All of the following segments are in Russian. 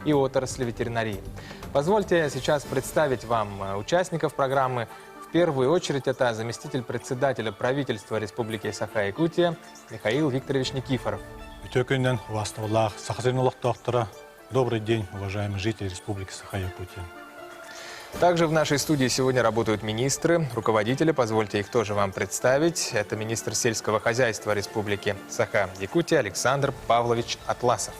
и отрасли ветеринарии. Позвольте сейчас представить вам участников программы. В первую очередь это заместитель председателя правительства Республики Саха-Якутия Михаил Викторович Никифоров. Добрый день, уважаемые жители Республики Саха-Якутия. Также в нашей студии сегодня работают министры, руководители. Позвольте их тоже вам представить. Это министр сельского хозяйства Республики Саха-Якутия Александр Павлович Атласов.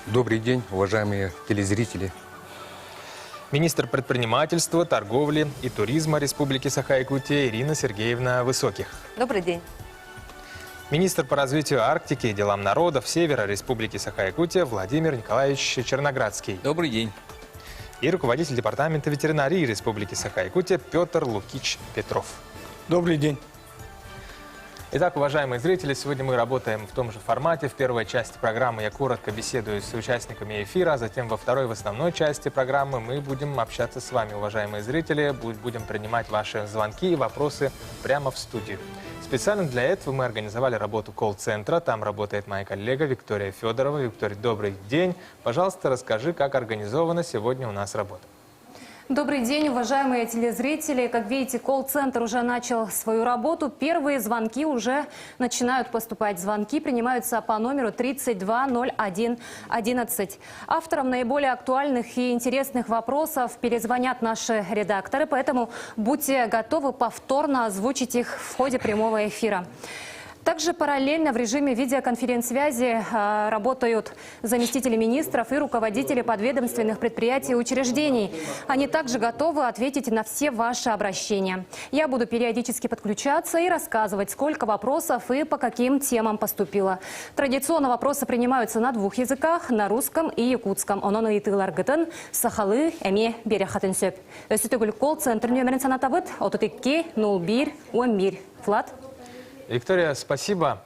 Добрый день, уважаемые телезрители. Министр предпринимательства, торговли и туризма Республики Саха-Якутия Ирина Сергеевна Высоких. Добрый день. Министр по развитию Арктики и делам народов Севера Республики Саха-Якутия Владимир Николаевич Черноградский. Добрый день. И руководитель департамента ветеринарии Республики Саха-Якутия Петр Лукич Петров. Добрый день. Итак, уважаемые зрители, сегодня мы работаем в том же формате. В первой части программы я коротко беседую с участниками эфира, а затем во второй, в основной части программы мы будем общаться с вами, уважаемые зрители. Будем принимать ваши звонки и вопросы прямо в студию. Специально для этого мы организовали работу колл-центра. Там работает моя коллега Виктория Федорова. Виктория, добрый день. Пожалуйста, расскажи, как организована сегодня у нас работа. Добрый день, уважаемые телезрители. Как видите, колл-центр уже начал свою работу. Первые звонки уже начинают поступать. Звонки принимаются по номеру 320111. Авторам наиболее актуальных и интересных вопросов перезвонят наши редакторы, поэтому будьте готовы повторно озвучить их в ходе прямого эфира. Также параллельно в режиме видеоконференц-связи работают заместители министров и руководители подведомственных предприятий и учреждений. Они также готовы ответить на все ваши обращения. Я буду периодически подключаться и рассказывать, сколько вопросов и по каким темам поступило. Традиционно вопросы принимаются на двух языках, на русском и якутском. Ононы итылар гытын, сахалы, эме берехатын сөп. Өсітігіл колл-центр нөмірін санатабыт, 32-01-11. Влад? Виктория, спасибо.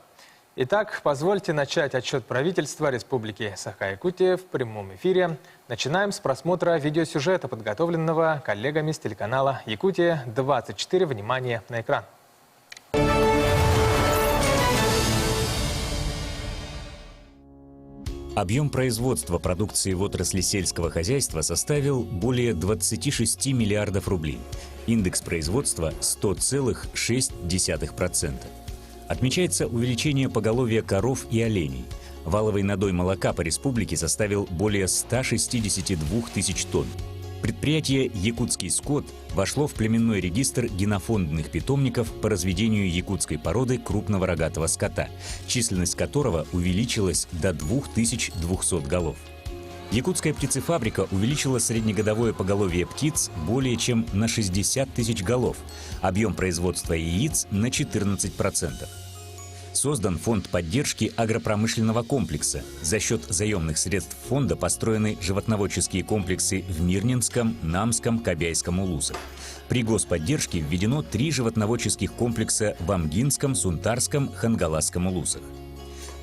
Итак, позвольте начать отчет правительства Республики Саха-Якутия в прямом эфире. Начинаем с просмотра видеосюжета, подготовленного коллегами с телеканала Якутия-24. Внимание на экран. Объем производства продукции в отрасли сельского хозяйства составил более 26 миллиардов рублей. Индекс производства 100,6%. Отмечается увеличение поголовья коров и оленей. Валовый надой молока по республике составил более 162 тысяч тонн. Предприятие «Якутский скот» вошло в племенной регистр генофондных питомников по разведению якутской породы крупного рогатого скота, численность которого увеличилась до 2200 голов. Якутская птицефабрика увеличила среднегодовое поголовье птиц более чем на 60 тысяч голов, объем производства яиц на 14%. Создан фонд поддержки агропромышленного комплекса. За счет заемных средств фонда построены животноводческие комплексы в Мирнинском, Намском, Кобяйском улусах. При господдержке введено 3 животноводческих комплекса в Амгинском, Сунтарском, Хангаласском улусах.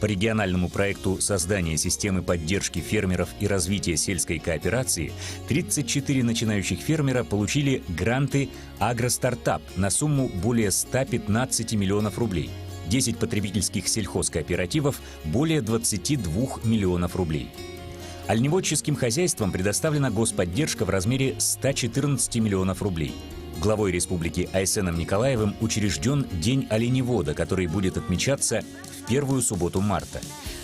По региональному проекту создания системы поддержки фермеров и развития сельской кооперации 34 начинающих фермера получили гранты «Агростартап» на сумму более 115 миллионов рублей. 10 потребительских сельхозкооперативов – более 22 миллионов рублей. Оленеводческим хозяйствам предоставлена господдержка в размере 114 миллионов рублей. Главой республики Айсеном Николаевым учрежден День оленевода, который будет отмечаться в первую субботу марта.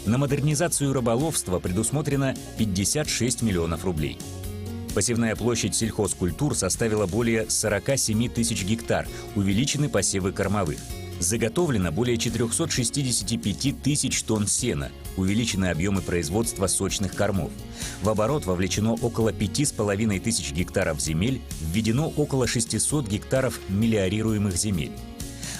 На модернизацию рыболовства предусмотрено 56 миллионов рублей. Посевная площадь сельхозкультур составила более 47 тысяч гектар, увеличены посевы кормовых. Заготовлено более 465 тысяч тонн сена, увеличены объемы производства сочных кормов. В оборот вовлечено около 5,5 тысяч гектаров земель, введено около 600 гектаров мелиорируемых земель.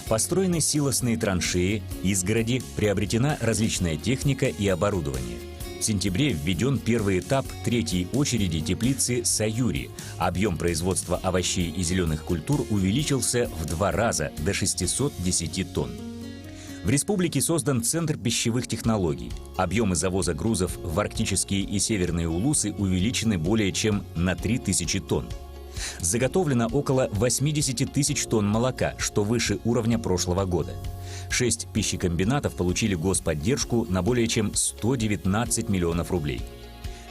Построены силосные траншеи, изгороди, приобретена различная техника и оборудование. В сентябре введен первый этап третьей очереди теплицы «Саюри». Объем производства овощей и зеленых культур увеличился в 2 раза до 610 тонн. В республике создан Центр пищевых технологий. Объемы завоза грузов в арктические и северные улусы увеличены более чем на 3000 тонн. Заготовлено около 80 тысяч тонн молока, что выше уровня прошлого года. 6 пищекомбинатов получили господдержку на более чем 119 миллионов рублей.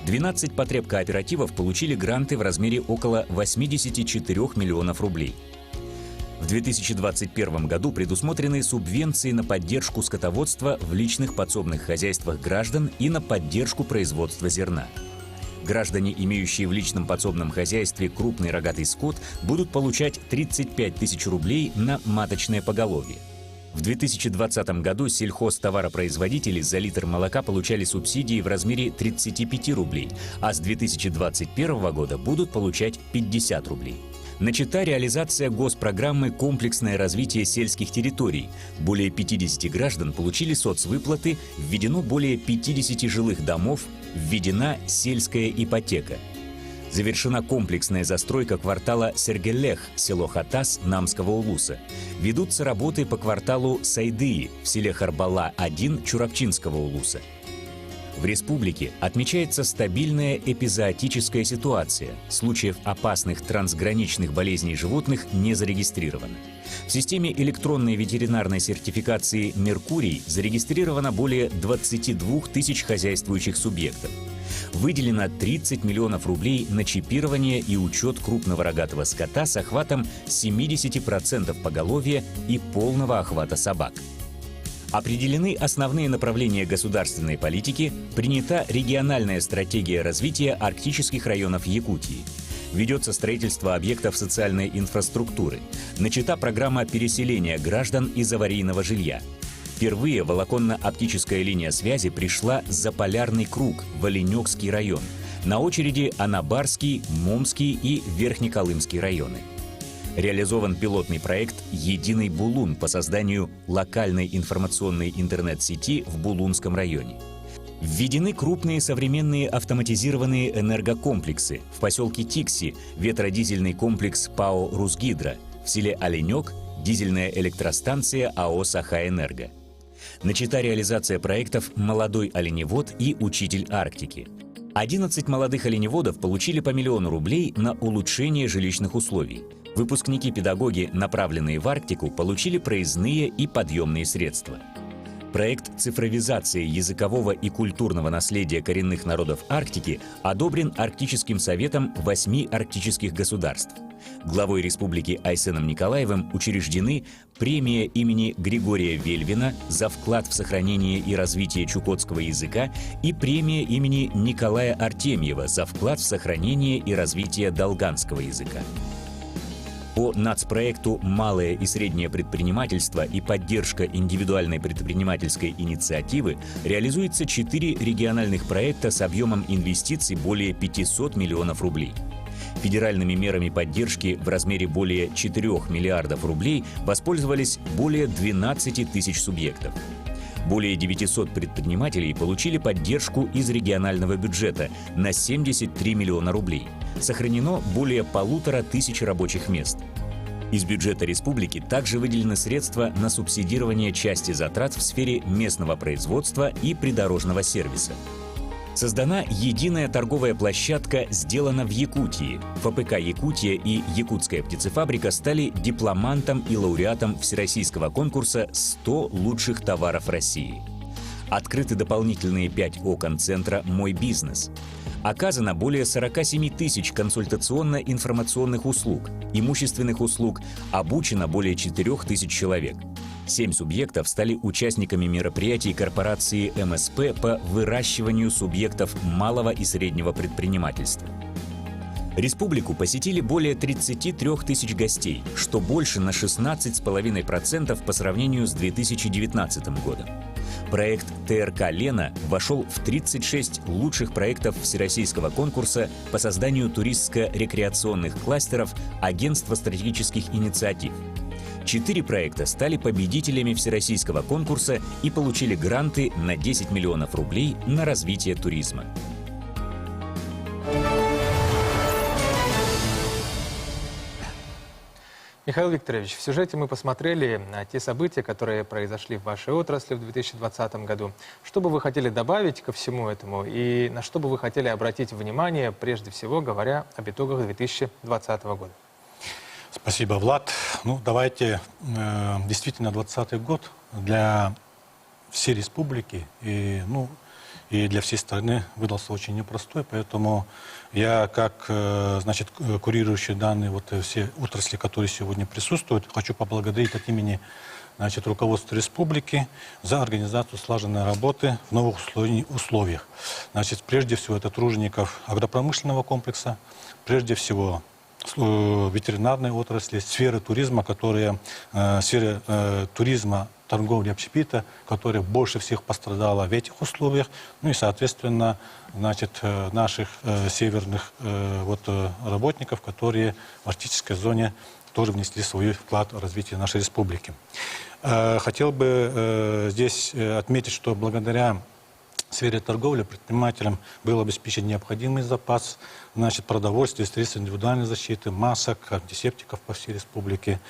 12 потребкооперативов получили гранты в размере около 84 миллионов рублей. В 2021 году предусмотрены субвенции на поддержку скотоводства в личных подсобных хозяйствах граждан и на поддержку производства зерна. Граждане, имеющие в личном подсобном хозяйстве крупный рогатый скот, будут получать 35 тысяч рублей на маточное поголовье. В 2020 году сельхозтоваропроизводители за литр молока получали субсидии в размере 35 рублей, а с 2021 года будут получать 50 рублей. Начата реализация госпрограммы «Комплексное развитие сельских территорий». Более 50 граждан получили соцвыплаты, введено более 50 жилых домов, введена сельская ипотека. Завершена комплексная застройка квартала Сергелех, село Хатас Намского улуса. Ведутся работы по кварталу Сайдыи в селе Харбала-1 Чурапчинского улуса. В республике отмечается стабильная эпизоотическая ситуация. Случаев опасных трансграничных болезней животных не зарегистрировано. В системе электронной ветеринарной сертификации «Меркурий» зарегистрировано более 22 тысяч хозяйствующих субъектов. Выделено 30 миллионов рублей на чипирование и учет крупного рогатого скота с охватом 70% поголовья и полного охвата собак. Определены основные направления государственной политики, принята региональная стратегия развития арктических районов Якутии. Ведется строительство объектов социальной инфраструктуры. Начата программа переселения граждан из аварийного жилья. Впервые волоконно-оптическая линия связи пришла за Полярный круг в Оленёкский район. На очереди Анабарский, Момский и Верхнеколымский районы. Реализован пилотный проект «Единый Булун» по созданию локальной информационной интернет-сети в Булунском районе. Введены крупные современные автоматизированные энергокомплексы. В поселке Тикси ветродизельный комплекс ПАО «Русгидро», в селе Оленёк дизельная электростанция АО «Сахаэнерго». Начата реализация проектов «Молодой оленевод» и «Учитель Арктики». 11 молодых оленеводов получили по 1 000 000 рублей на улучшение жилищных условий. Выпускники-педагоги, направленные в Арктику, получили проездные и подъемные средства. Проект цифровизации языкового и культурного наследия коренных народов Арктики одобрен Арктическим советом 8 арктических государств. Главой республики Айсеном Николаевым учреждены премия имени Григория Вельвина за вклад в сохранение и развитие чукотского языка и премия имени Николая Артемьева за вклад в сохранение и развитие долганского языка. По нацпроекту «Малое и среднее предпринимательство и поддержка индивидуальной предпринимательской инициативы» реализуется 4 региональных проекта с объемом инвестиций более 500 миллионов рублей. Федеральными мерами поддержки в размере более 4 миллиардов рублей воспользовались более 12 тысяч субъектов. Более 900 предпринимателей получили поддержку из регионального бюджета на 73 миллиона рублей. Сохранено более 1500 рабочих мест. Из бюджета республики также выделены средства на субсидирование части затрат в сфере местного производства и придорожного сервиса. Создана единая торговая площадка «Сделано в Якутии». ФПК «Якутия» и «Якутская птицефабрика» стали дипломантом и лауреатом всероссийского конкурса «100 лучших товаров России». Открыты дополнительные 5 окон центра «Мой бизнес». Оказано более 47 тысяч консультационно-информационных услуг, имущественных услуг, обучено более 4 тысяч человек. 7 субъектов стали участниками мероприятий корпорации МСП по выращиванию субъектов малого и среднего предпринимательства. Республику посетили более 33 тысяч гостей, что больше на 16,5% по сравнению с 2019 годом. Проект ТРК «Лена» вошел в 36 лучших проектов всероссийского конкурса по созданию туристско-рекреационных кластеров Агентства стратегических инициатив. 4 проекта стали победителями всероссийского конкурса и получили гранты на 10 миллионов рублей на развитие туризма. Михаил Викторович, в сюжете мы посмотрели на те события, которые произошли в вашей отрасли в 2020 году. Что бы вы хотели добавить ко всему этому и на что бы вы хотели обратить внимание, прежде всего говоря об итогах 2020 года? Спасибо, Влад. Ну, давайте, действительно, 2020 год для всей республики и, и для всей страны выдался очень непростой. Поэтому я, как значит, курирующий данные вот, все отрасли, которые сегодня присутствуют, хочу поблагодарить от имени значит, руководства республики за организацию слаженной работы в новых условиях. Значит, прежде всего, это тружеников агропромышленного комплекса, прежде всего, ветеринарной отрасли, сферы туризма, сферы туризма, торговли, общепита, которая больше всех пострадала в этих условиях, ну и, соответственно, значит, наших северных работников, которые в арктической зоне тоже внесли свой вклад в развитие нашей республики. Хотел бы здесь отметить, что благодаря в сфере торговли предпринимателям был обеспечен необходимый запас, значит, продовольствия, средств индивидуальной защиты, масок, антисептиков по всей республике.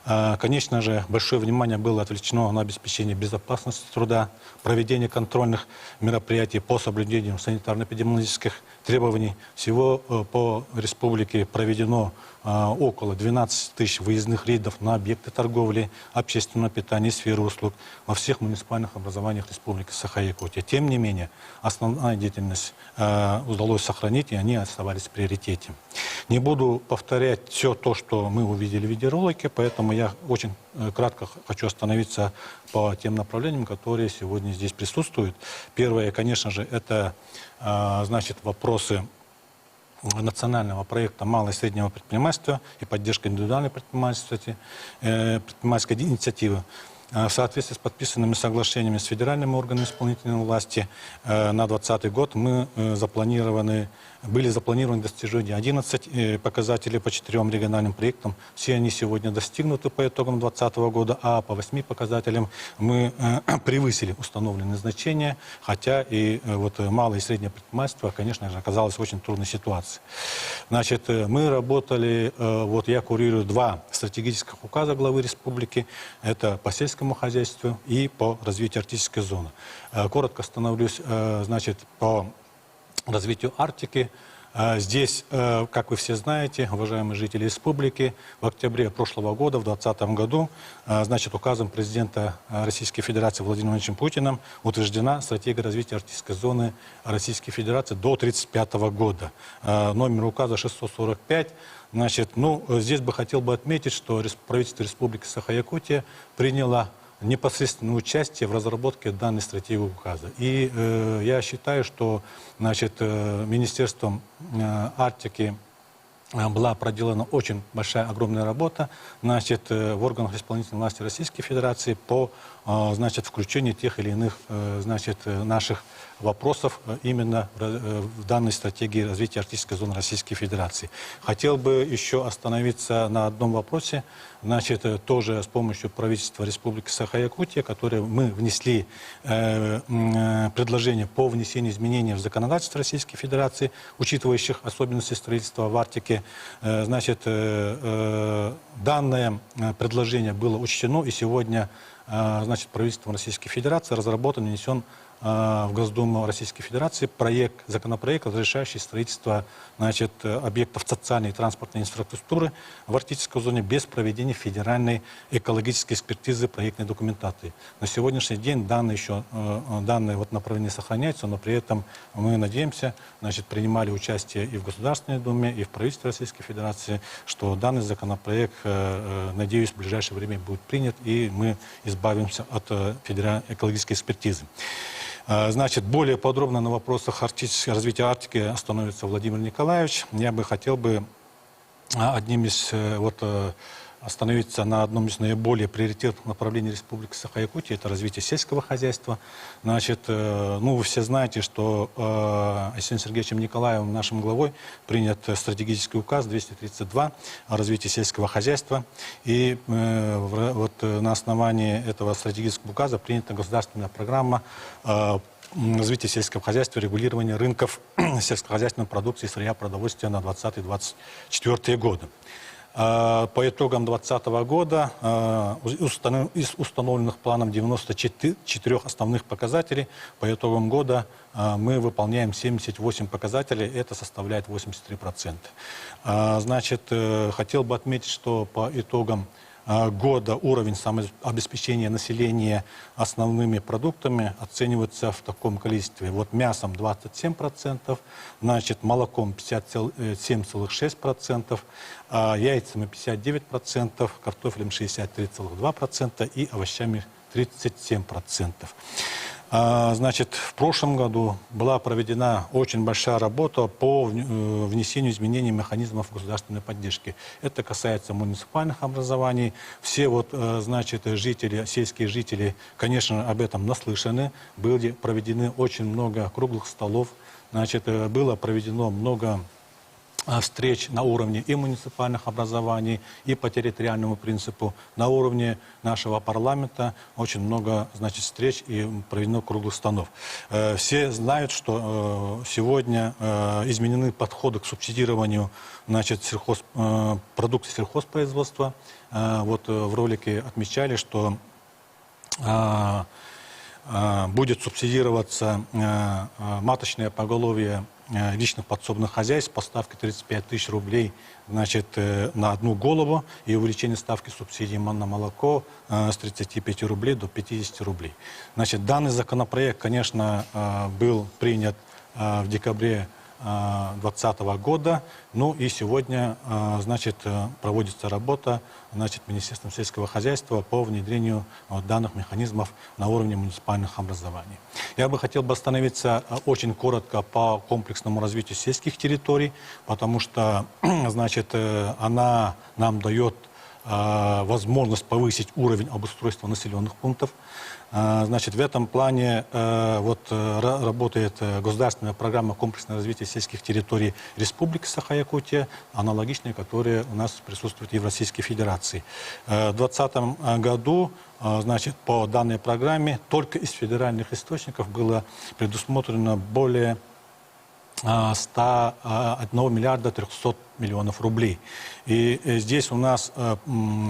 Конечно же, большое внимание было отвлечено на обеспечение безопасности труда, проведение контрольных мероприятий по соблюдению санитарно-эпидемиологических требований. Всего по республике проведено около 12 тысяч выездных рейдов на объекты торговли, общественного питания и сферы услуг во всех муниципальных образованиях Республики Саха-Якутия. Тем не менее, основная деятельность удалось сохранить, и они оставались в приоритете. Не буду повторять все то, что мы увидели в видеоролике, поэтому я очень кратко хочу остановиться по тем направлениям, которые сегодня здесь присутствуют. Первое, конечно же, это значит, вопросы национального проекта малого и среднего предпринимательства и поддержка индивидуальной предпринимательской инициативы. В соответствии с подписанными соглашениями с федеральными органами исполнительной власти на 2020 год были запланированы достижения 11 показателей по 4 региональным проектам. Все они сегодня достигнуты по итогам 2020 года, а по 8 показателям мы превысили установленные значения, хотя и вот малое и среднее предпринимательство, конечно же, оказалось в очень трудной ситуации. Значит, мы работали, вот я курирую 2 стратегических указа главы республики, это по сельскому хозяйству и по развитию арктической зоны. Коротко остановлюсь, значит, по развитию Арктики. Здесь, как вы все знаете, уважаемые жители республики, в октябре прошлого года, в 2020 году, значит, указом президента Российской Федерации Владимира Владимировича Путина утверждена стратегия развития арктической зоны Российской Федерации до 1935 года. Номер указа 645. Значит, ну, здесь бы хотел бы отметить, что правительство Республики Саха-Якутия приняло непосредственное участие в разработке данной стратегии указа. И я считаю, что, значит, Министерством Арктики была проделана очень большая, огромная работа, значит, в органах исполнительной власти Российской Федерации по, значит, включению тех или иных, значит, наших вопросов именно в данной стратегии развития арктической зоны Российской Федерации. Хотел бы еще остановиться на одном вопросе, значит, тоже с помощью правительства Республики Саха-Якутия, которое мы внесли предложение по внесению изменений в законодательство Российской Федерации, учитывающих особенности строительства в Арктике. Значит, данное предложение было учтено, и сегодня, значит, правительством Российской Федерации разработан и внесен в Госдуму Российской Федерации законопроект, разрешающий строительство, значит, объектов социальной и транспортной инфраструктуры в арктической зоне без проведения федеральной экологической экспертизы проектной документации. На сегодняшний день данное вот направление сохраняется, но при этом мы надеемся, значит, принимали участие и в Государственной Думе, и в правительстве Российской Федерации, что данный законопроект, надеюсь, в ближайшее время будет принят, и мы избавимся от федеральной экологической экспертизы. Значит, более подробно на вопросах развития Арктики остановится Владимир Николаевич. Я бы хотел бы остановиться на одном из наиболее приоритетных направлений Республики Саха-Якутия, это развитие сельского хозяйства. Значит, ну, вы все знаете, что Алексеем Сергеевичем Николаевым, нашим главой, принят стратегический указ 232 о развитии сельского хозяйства. И вот на основании этого стратегического указа принята государственная программа развития сельского хозяйства, регулирования рынков сельскохозяйственной продукции, сырья, продовольствия на 2020-2024 годы. По итогам 2020 года из установленных планом 94 основных показателей, по итогам года мы выполняем 78 показателей, это составляет 83%. Значит, хотел бы отметить, что по итогам года уровень самообеспечения населения основными продуктами оценивается в таком количестве. Вот мясом 27%, значит, молоком 57,6%, яйцами 59%, картофелем 63,2% и овощами 37%. Значит, в прошлом году была проведена очень большая работа по внесению изменений механизмов государственной поддержки. Это касается муниципальных образований. Все вот, значит, жители, сельские жители, конечно, об этом наслышаны. Были проведены очень много круглых столов. Значит, было проведено много встреч на уровне и муниципальных образований, и по территориальному принципу. На уровне нашего парламента очень много, значит, встреч и проведено круглых столов. Все знают, что сегодня изменены подходы к субсидированию, значит, продукции сельхозпроизводства. Вот в ролике отмечали, что будет субсидироваться маточное поголовье личных подсобных хозяйств по ставке 35 тысяч рублей, значит, на одну голову, и увеличение ставки субсидий на молоко с 35 рублей до 50 рублей. Значит, данный законопроект, конечно, был принят в декабре 2020 года. Ну и сегодня, значит, проводится работа, значит, Министерством сельского хозяйства по внедрению данных механизмов на уровне муниципальных образований. Я бы хотел остановиться очень коротко по комплексному развитию сельских территорий, потому что, значит, она нам дает возможность повысить уровень обустройства населенных пунктов. Значит, в этом плане вот работает государственная программа комплексного развития сельских территорий Республики Саха-Якутия, аналогичная, которая у нас присутствует и в Российской Федерации. В 2020 году, значит, по данной программе только из федеральных источников было предусмотрено более 101 миллиарда 300 миллионов рублей. И здесь у нас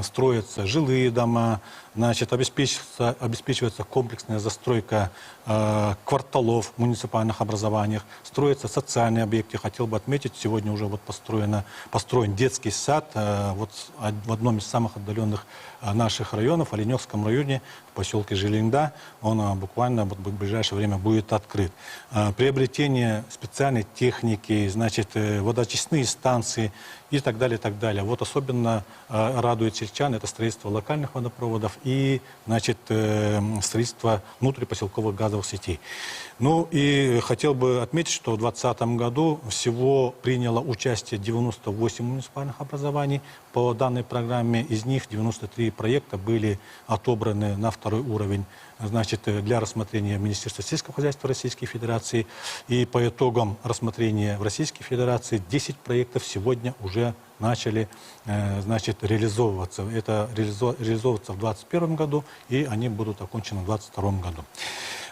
строятся жилые дома, значит, обеспечивается комплексная застройка кварталов в муниципальных образованиях, строятся социальные объекты. Хотел бы отметить, сегодня уже вот построен детский сад вот в одном из самых отдаленных наших районов, в Оленевском районе, в поселке Жилинда. Он буквально вот в ближайшее время будет открыт. Приобретение специальной техники, значит, водоочистные станции и так далее, и так далее. Вот особенно радует сельчан это строительство локальных водопроводов и, значит, строительство внутрипоселковых газовых сетей. Ну и хотел бы отметить, что в 2020 году всего приняло участие 98 муниципальных образований по данной программе. Из них 93 проекта были отобраны на второй уровень, значит, для рассмотрения Министерства сельского хозяйства Российской Федерации. И по итогам рассмотрения в Российской Федерации 10 проектов сегодня уже начали, значит, реализовываться. Это реализовываться в 2021 году, и они будут окончены в 2022 году.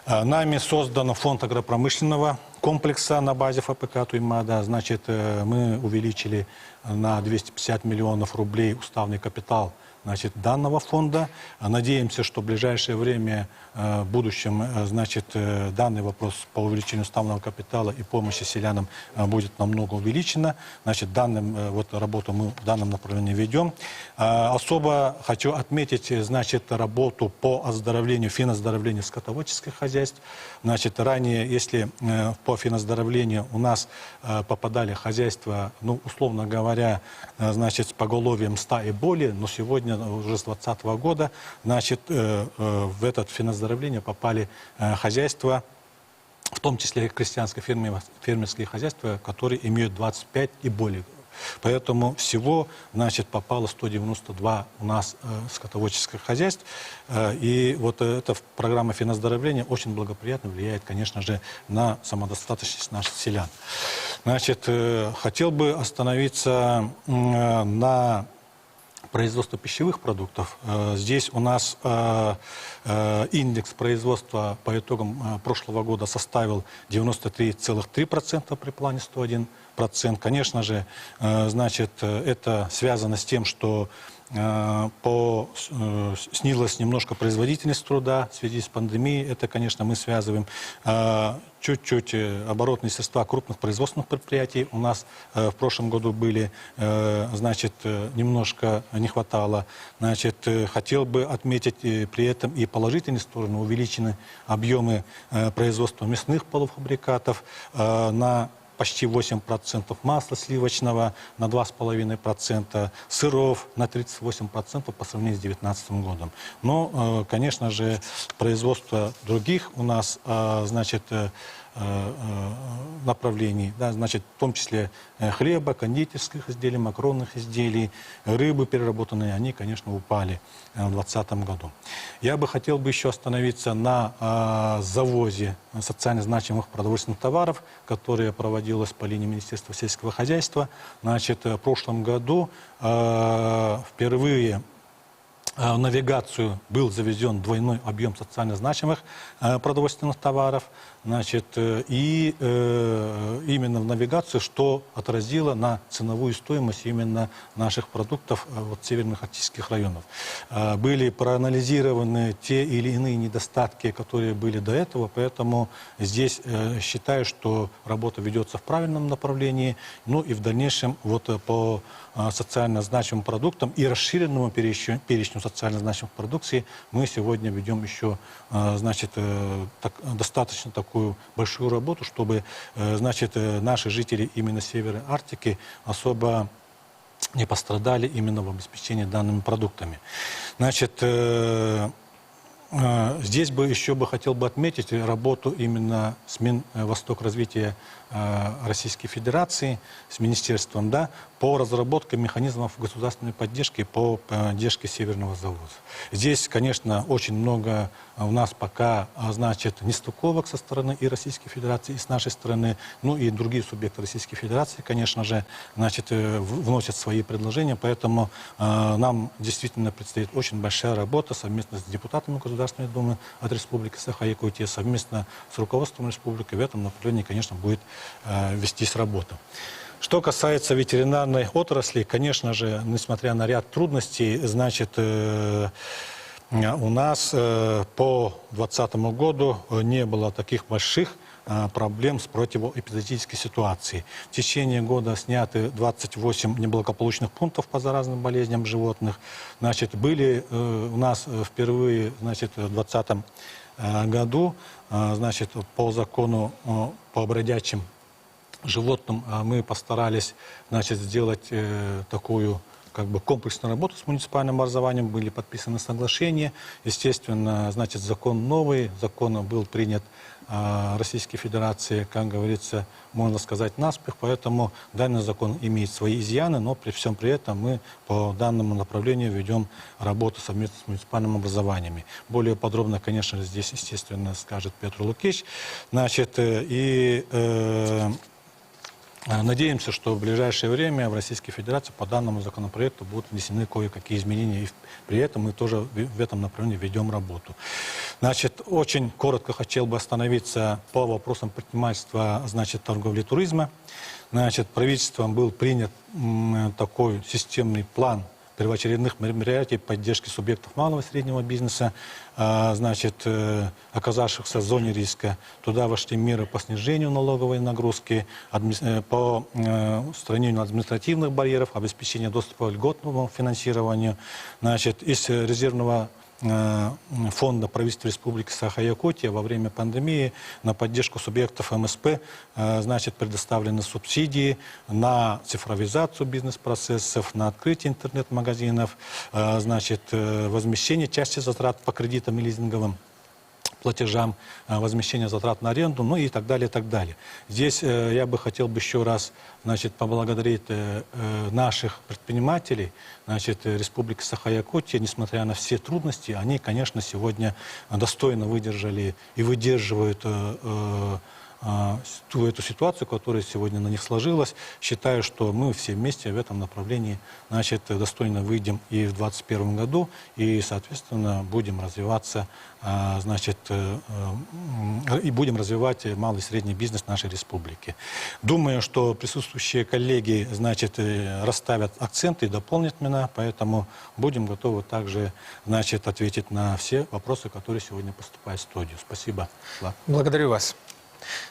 Нами создан фонд агропромышленного комплекса на базе ФПК Туймада. Значит, мы увеличили на 250 миллионов рублей уставный капитал, значит, данного фонда. Надеемся, что в ближайшее время, в будущем, значит, данный вопрос по увеличению уставного капитала и помощи селянам будет намного увеличено. Значит, вот работу мы в данном направлении ведем. Особо хочу отметить, значит, работу по оздоровлению, финоздоровлению скотоводческих хозяйств. Значит, ранее, если по финоздоровлению у нас попадали хозяйства, ну, условно говоря, значит, с поголовьем 100 и более, но сегодня уже с 2020 года, значит, в это финоздоровление попали хозяйства, в том числе крестьянско-фермерские хозяйства, которые имеют 25 и более. Поэтому всего, значит, попало 192 у нас скотоводческих хозяйств. И вот эта программа финоздоровления очень благоприятно влияет, конечно же, на самодостаточность наших селян. Значит, хотел бы остановиться на производство пищевых продуктов. Здесь у нас индекс производства по итогам прошлого года составил 93,3% при плане 101%. процент. Конечно же, значит, это связано с тем, что снизилась немножко производительность труда в связи с пандемией. Это, конечно, мы связываем. Чуть-чуть оборотные средства крупных производственных предприятий у нас в прошлом году были, значит, немножко не хватало. Значит, хотел бы отметить при этом и положительные стороны. Увеличены объемы производства мясных полуфабрикатов на почти 8%, масла сливочного на 2,5%, сыров на 38% по сравнению с 2019 годом. Но, конечно же, производство других у нас, значит, направлений, да, значит, в том числе хлеба, кондитерских изделий, макаронных изделий, рыбы переработанные, они, конечно, упали в 2020 году. Я бы хотел бы еще остановиться на завозе социально значимых продовольственных товаров, которая проводилась по линии Министерства сельского хозяйства. Значит, в прошлом году впервые в навигацию был завезен двойной объем социально значимых продовольственных товаров. Значит, и именно в навигацию, что отразило на ценовую стоимость именно наших продуктов вот, северных арктических районов. Были проанализированы те или иные недостатки, которые были до этого, поэтому здесь считаю, что работа ведется в правильном направлении. Ну и в дальнейшем вот по социально значимым продуктам и расширенному перечню социально значимых продукций мы сегодня ведем еще, значит, достаточно такую большую работу, чтобы, значит, наши жители именно Северной Арктики особо не пострадали именно в обеспечении данными продуктами. Значит, здесь бы еще хотел бы отметить работу именно с Минвостокразвития Российской Федерации, с министерством, да, по разработке механизмов государственной поддержки по поддержке северного завода. Здесь, конечно, очень много у нас пока, значит, нестыковок со стороны и Российской Федерации, и с нашей стороны, ну и другие субъекты Российской Федерации, конечно же, значит, вносят свои предложения, поэтому нам действительно предстоит очень большая работа совместно с депутатами Государственной Думы от Республики Саха-Якутия, совместно с руководством республики. В этом направлении, конечно, будет вестись работа. Что касается ветеринарной отрасли, конечно же, несмотря на ряд трудностей, значит, у нас по 2020 году не было таких больших проблем с противоэпизоотической ситуацией. В течение года сняты 28 неблагополучных пунктов по заразным болезням животных. Значит, были у нас впервые, значит, в 2020 году, значит, по закону по бродячим животным мы постарались, значит, сделать такую как бы комплексную работу с муниципальным образованием, были подписаны соглашения. Естественно, значит, закон новый, закон был принят Российской Федерации, как говорится, можно сказать, наспех, поэтому данный закон имеет свои изъяны, но при всем при этом мы по данному направлению ведем работу совместно с муниципальным образованиями. Более подробно, конечно, здесь, естественно, скажет Петр Лукич. Значит, надеемся, что в ближайшее время в Российской Федерации по данному законопроекту будут внесены кое-какие изменения, и при этом мы тоже в этом направлении ведем работу. Значит, очень коротко хотел бы остановиться по вопросам предпринимательства, значит, торговли и туризма. Значит, правительством был принят такой системный план первоочередных мероприятий поддержки субъектов малого и среднего бизнеса, значит, оказавшихся в зоне риска. Туда вошли меры по снижению налоговой нагрузки, по устранению административных барьеров, обеспечению доступа к льготному финансированию. Значит, из резервного фонда правительства Республики Саха-Якутия во время пандемии на поддержку субъектов МСП, значит, предоставлены субсидии на цифровизацию бизнес-процессов, на открытие интернет-магазинов, значит, возмещение части затрат по кредитам и лизинговым платежам, возмещение затрат на аренду, ну и так далее, и так далее. Здесь я бы хотел бы еще раз, значит, поблагодарить наших предпринимателей, значит, Республики Саха-Якутия, несмотря на все трудности, они, конечно, сегодня достойно выдержали и выдерживают эту ситуацию, которая сегодня на них сложилась. Считаю, что мы все вместе в этом направлении, значит, достойно выйдем и в 2021 году, и, соответственно, будем развиваться, значит, и будем развивать малый и средний бизнес нашей республики. Думаю, что присутствующие коллеги, значит, расставят акценты и дополнят меня, поэтому будем готовы также, значит, ответить на все вопросы, которые сегодня поступают в студию. Спасибо. Благодарю вас.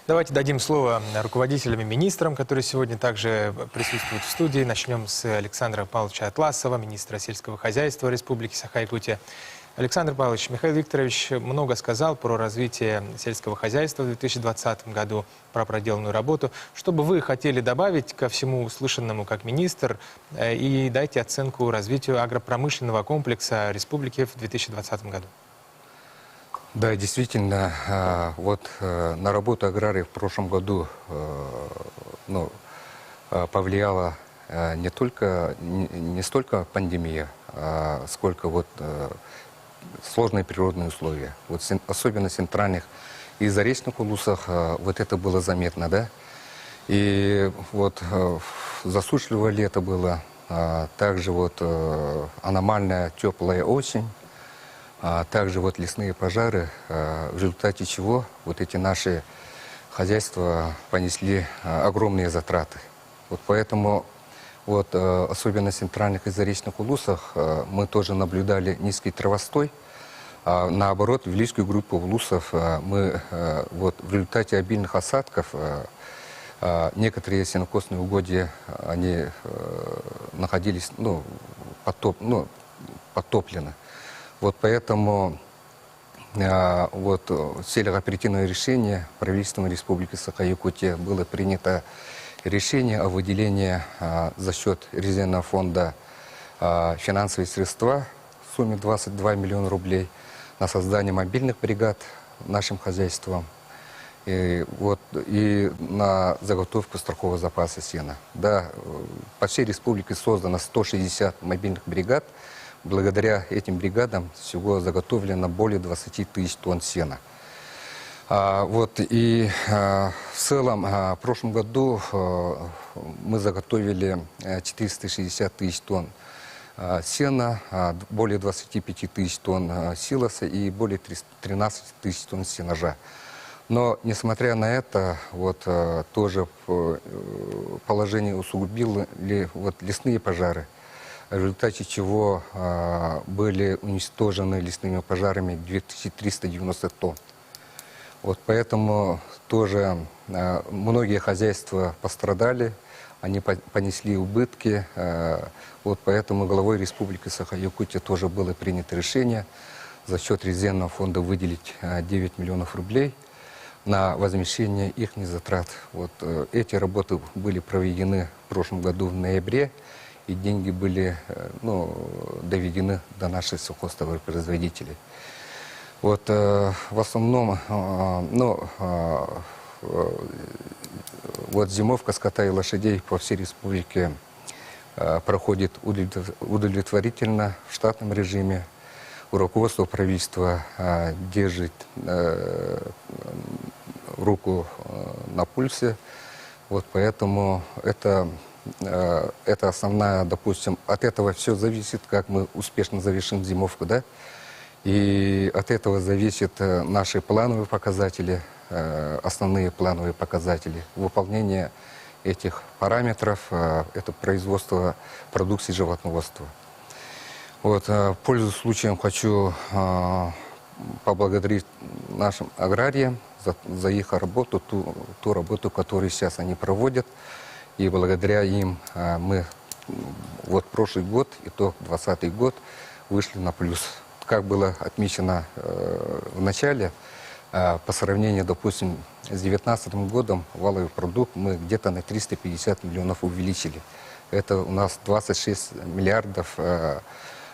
Давайте дадим слово руководителям и министрам, которые сегодня также присутствуют в студии. Начнем с Александра Павловича Атласова, министра сельского хозяйства Республики Саха-Якутия. Александр Павлович, Михаил Викторович много сказал про развитие сельского хозяйства в 2020 году, про проделанную работу. Что бы вы хотели добавить ко всему услышанному как министр и дайте оценку развитию агропромышленного комплекса Республики в 2020 году? Да, действительно, вот на работу аграрии в прошлом году повлияла не столько пандемия, сколько вот сложные природные условия. Вот особенно в центральных и заречных улусах вот это было заметно, да. И вот засушливое лето было, также вот аномальная теплая осень. Также вот лесные пожары, в результате чего вот эти наши хозяйства понесли огромные затраты. Вот поэтому вот особенно в центральных и заречных улусах мы тоже наблюдали низкий травостой. Наоборот, в великую группу улусов мы вот в результате обильных осадков некоторые сенокосные угодья они находились подтоплены. Вот поэтому вот в целях оперативного решения правительством Республики Саха-Якутия было принято решение о выделении за счет резервного фонда финансовые средства в сумме 22 миллиона рублей на создание мобильных бригад нашим хозяйствам и на заготовку страхового запаса сена. Да, по всей республике создано 160 мобильных бригад. Благодаря этим бригадам всего заготовлено более 20 тысяч тонн сена. В целом, в прошлом году мы заготовили 460 тысяч тонн сена, более 25 тысяч тонн силоса и более 13 тысяч тонн сенажа. Но, несмотря на это, вот тоже положение усугубили лесные пожары, в результате чего были уничтожены лесными пожарами 2390 тонн. Вот поэтому тоже многие хозяйства пострадали, они понесли убытки. Вот поэтому главой Республики Саха-Якутия тоже было принято решение за счет резервного фонда выделить 9 миллионов рублей на возмещение их затрат. Вот эти работы были проведены в прошлом году в ноябре. И деньги были доведены до наших сельхозтоваропроизводителей. Вот в основном, вот зимовка скота и лошадей по всей республике проходит удовлетворительно в штатном режиме. Руководство правительства держит руку на пульсе. Вот поэтому это основная, допустим, от этого все зависит, как мы успешно завершим зимовку, да? И от этого зависят наши плановые показатели, основные плановые показатели. Выполнение этих параметров, это производство продукции животноводства. Вот, пользуясь случаем, хочу поблагодарить нашим аграриям за их работу, ту работу, которую сейчас они проводят. И благодаря им мы вот прошлый год и то 2020 год вышли на плюс. Как было отмечено в начале, по сравнению, допустим, с 2019 годом валовый продукт мы где-то на 350 миллионов увеличили. Это у нас 26 миллиардов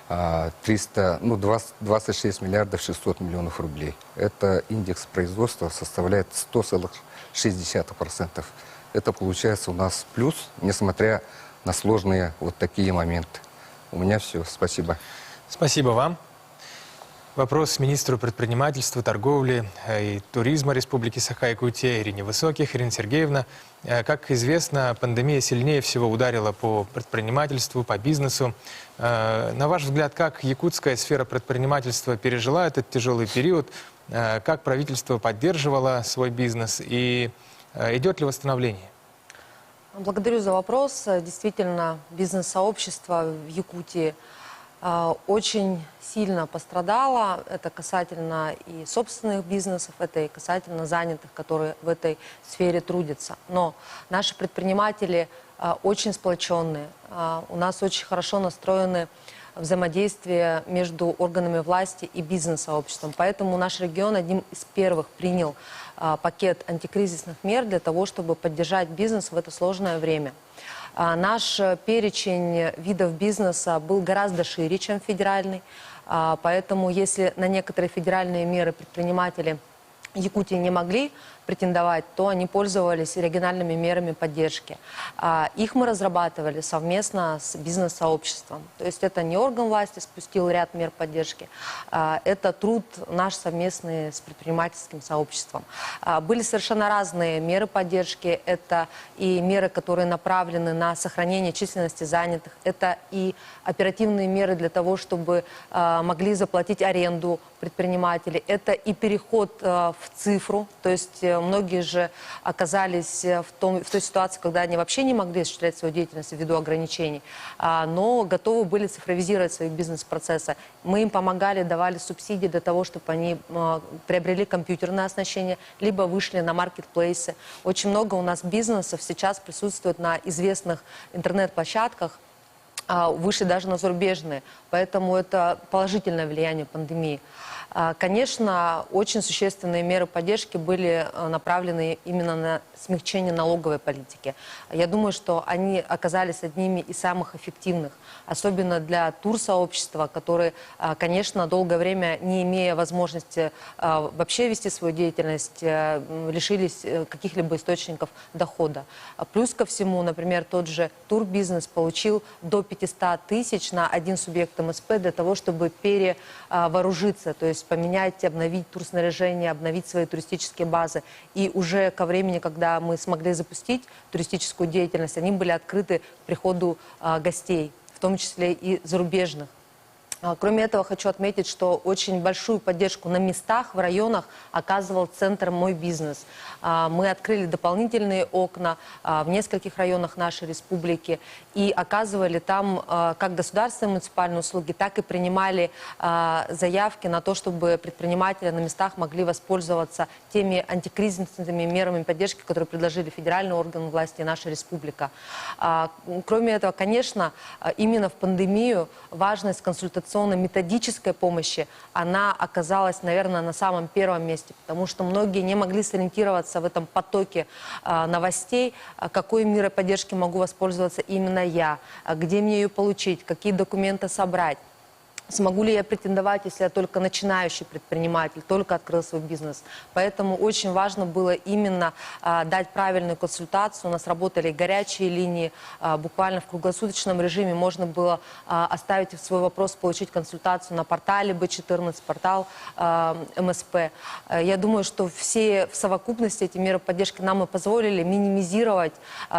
26 миллиардов 600 миллионов рублей. Это индекс производства составляет 100,6%. Это получается у нас плюс, несмотря на сложные вот такие моменты. У меня все. Спасибо. Спасибо вам. Вопрос министру предпринимательства, торговли и туризма Республики Саха-Якутия Ирине Высоких. Ирина Сергеевна, как известно, пандемия сильнее всего ударила по предпринимательству, по бизнесу. На ваш взгляд, как якутская сфера предпринимательства пережила этот тяжелый период? Как правительство поддерживало свой бизнес и идет ли восстановление? Благодарю за вопрос. Действительно, бизнес-сообщество в Якутии очень сильно пострадало. Это касательно и собственных бизнесов, это и касательно занятых, которые в этой сфере трудятся. Но наши предприниматели очень сплоченные. У нас очень хорошо настроены взаимодействие между органами власти и бизнес-сообществом. Поэтому наш регион одним из первых принял пакет антикризисных мер для того, чтобы поддержать бизнес в это сложное время. Наш перечень видов бизнеса был гораздо шире, чем федеральный. Поэтому если на некоторые федеральные меры предприниматели Якутии не могли претендовать, то они пользовались региональными мерами поддержки. Их мы разрабатывали совместно с бизнес-сообществом. То есть это не орган власти спустил ряд мер поддержки, это труд наш совместный с предпринимательским сообществом. Были совершенно разные меры поддержки. Это и меры, которые направлены на сохранение численности занятых. Это и оперативные меры для того, чтобы могли заплатить аренду предприниматели. Это и переход в цифру, то есть многие же оказались в той ситуации, когда они вообще не могли осуществлять свою деятельность ввиду ограничений, но готовы были цифровизировать свои бизнес-процессы. Мы им помогали, давали субсидии для того, чтобы они приобрели компьютерное оснащение, либо вышли на маркетплейсы. Очень много у нас бизнесов сейчас присутствует на известных интернет-площадках, вышли даже на зарубежные. Поэтому это положительное влияние пандемии. Конечно, очень существенные меры поддержки были направлены именно на смягчение налоговой политики. Я думаю, что они оказались одними из самых эффективных, особенно для турсообщества, которые, конечно, долгое время, не имея возможности вообще вести свою деятельность, лишились каких-либо источников дохода. Плюс ко всему, например, тот же турбизнес получил до 500 тысяч на один субъект МСП для того, чтобы перевооружиться, то есть поменять, обновить турснаряжение, обновить свои туристические базы. И уже ко времени, когда мы смогли запустить туристическую деятельность, они были открыты к приходу гостей, в том числе и зарубежных. Кроме этого, хочу отметить, что очень большую поддержку на местах, в районах оказывал центр «Мой бизнес». Мы открыли дополнительные окна в нескольких районах нашей республики и оказывали там как государственные муниципальные услуги, так и принимали заявки на то, чтобы предприниматели на местах могли воспользоваться теми антикризисными мерами поддержки, которые предложили федеральные органы власти и наша республика. Кроме этого, конечно, именно в пандемию важность консультационно-методической помощи, она оказалась, наверное, на самом первом месте, потому что многие не могли сориентироваться в этом потоке новостей, какой мерой поддержки могу воспользоваться именно я, где мне ее получить, какие документы собрать. Смогу ли я претендовать, если я только начинающий предприниматель, только открыл свой бизнес. Поэтому очень важно было именно дать правильную консультацию. У нас работали горячие линии, буквально в круглосуточном режиме можно было оставить свой вопрос, получить консультацию на портале Б14, портал МСП. Я думаю, что все в совокупности эти меры поддержки нам и позволили минимизировать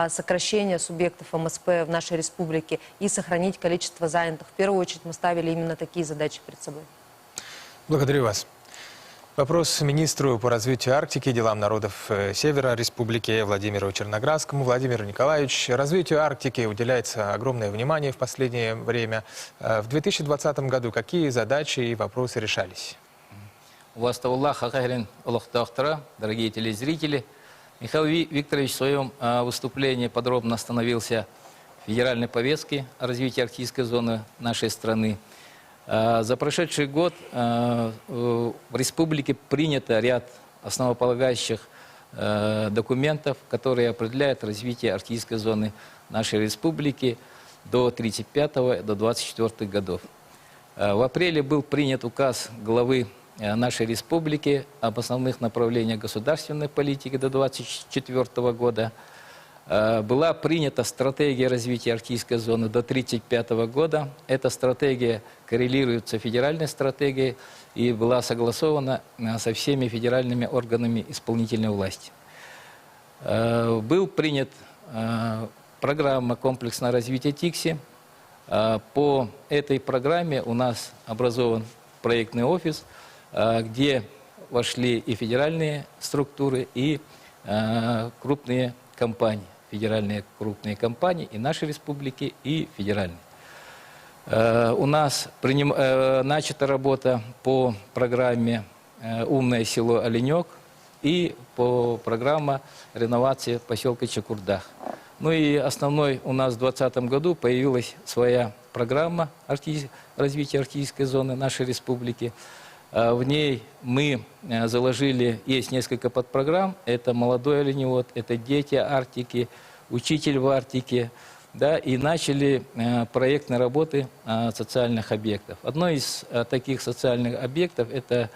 сокращение субъектов МСП в нашей республике и сохранить количество занятых. В первую очередь мы ставили именно такие задачи перед собой. Благодарю вас. Вопрос министру по развитию Арктики и делам народов Севера Республики Владимиру Черноградскому. Владимир Николаевич, развитию Арктики уделяется огромное внимание в последнее время. В 2020 году какие задачи и вопросы решались? Дорогие телезрители, Михаил Викторович в своем выступлении подробно остановился в федеральной повестке о развитии арктической зоны нашей страны. За прошедший год в республике принято ряд основополагающих документов, которые определяют развитие арктической зоны нашей республики до 1935 до 1924 годов. В апреле был принят указ главы нашей республики об основных направлениях государственной политики до 1924 года. Была принята стратегия развития арктической зоны до 1935 года. Эта стратегия коррелируется федеральной стратегией, и была согласована со всеми федеральными органами исполнительной власти. Был принят программа «Комплексное развитие ТИКСИ». По этой программе у нас образован проектный офис, где вошли и федеральные структуры, и крупные компании. Федеральные крупные компании и нашей республики, и федеральные. У нас начата работа по программе «Умное село Оленек» и по программе реновации поселка Чакурдах. Ну и основной у нас в 2020 году появилась своя программа развития арктической зоны нашей республики. В ней мы заложили, есть несколько подпрограмм, это «Молодой оленевод», это «Дети Арктики», «Учитель в Арктике», да, и начали проектные работы социальных объектов. Одно из таких социальных объектов – это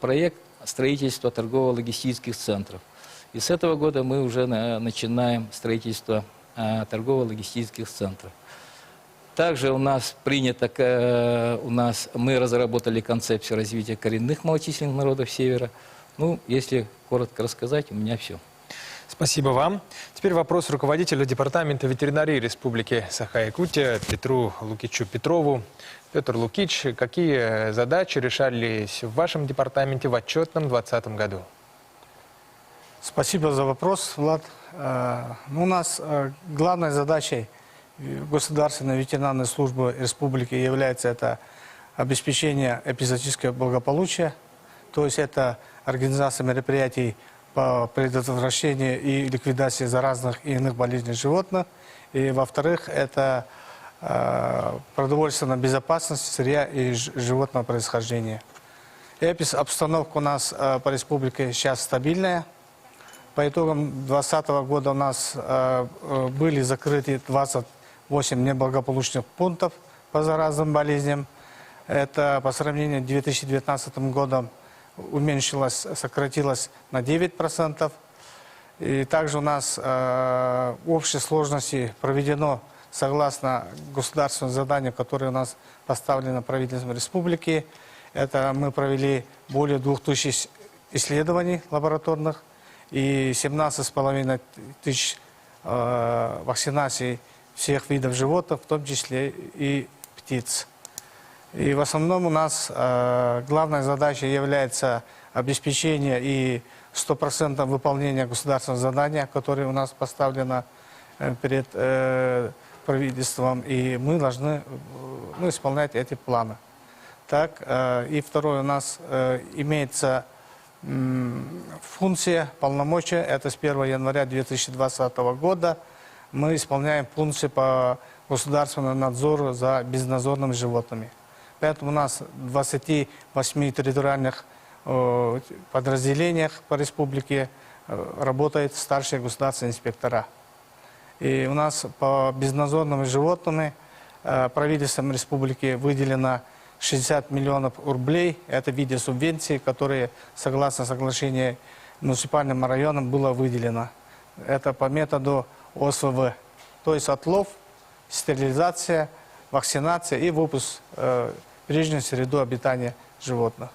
проект строительства торгово-логистических центров. И с этого года мы уже начинаем строительство торгово-логистических центров. Также у нас мы разработали концепцию развития коренных малочисленных народов Севера. Ну, если коротко рассказать, у меня все. Спасибо вам. Теперь вопрос руководителю Департамента ветеринарии Республики Саха-Якутия Петру Лукичу Петрову. Петр Лукич, какие задачи решались в вашем департаменте в отчетном 2020 году? Спасибо за вопрос, Влад. У нас главной задачей Государственной ветеринарной службы республики является это обеспечение эпизоотического благополучия, то есть это организация мероприятий по предотвращению и ликвидации заразных и иных болезней животных. И во-вторых, это продовольственная безопасность сырья и животного происхождения. Обстановка у нас по республике сейчас стабильная. По итогам 2020 года у нас были закрыты 28 неблагополучных пунктов по заразным болезням. Это по сравнению с 2019 годом сократилось на 9%. И также у нас в общей сложности проведено, согласно государственному заданию, которое у нас поставлено правительством республики, это мы провели более 2000 исследований лабораторных и 17,5 тысяч вакцинаций всех видов животных, в том числе и птиц. И в основном у нас главная задача является обеспечение и 100% выполнения государственного задания, которое у нас поставлено перед правительством, и мы должны исполнять эти планы. Так, и второе, у нас имеется функция, полномочия, это с 1 января 2020 года мы исполняем функции по государственному надзору за безнадзорными животными. Поэтому у нас в 28 территориальных подразделениях по республике работают старшие государственные инспектора. И у нас по безнадзорным животным правительством республики выделено 60 миллионов рублей. Это в виде субвенций, которые, согласно соглашению муниципальным районам, было выделено. Это по методу ОСВВ. То есть отлов, стерилизация, вакцинация и выпуск в прежнюю среду обитания животных.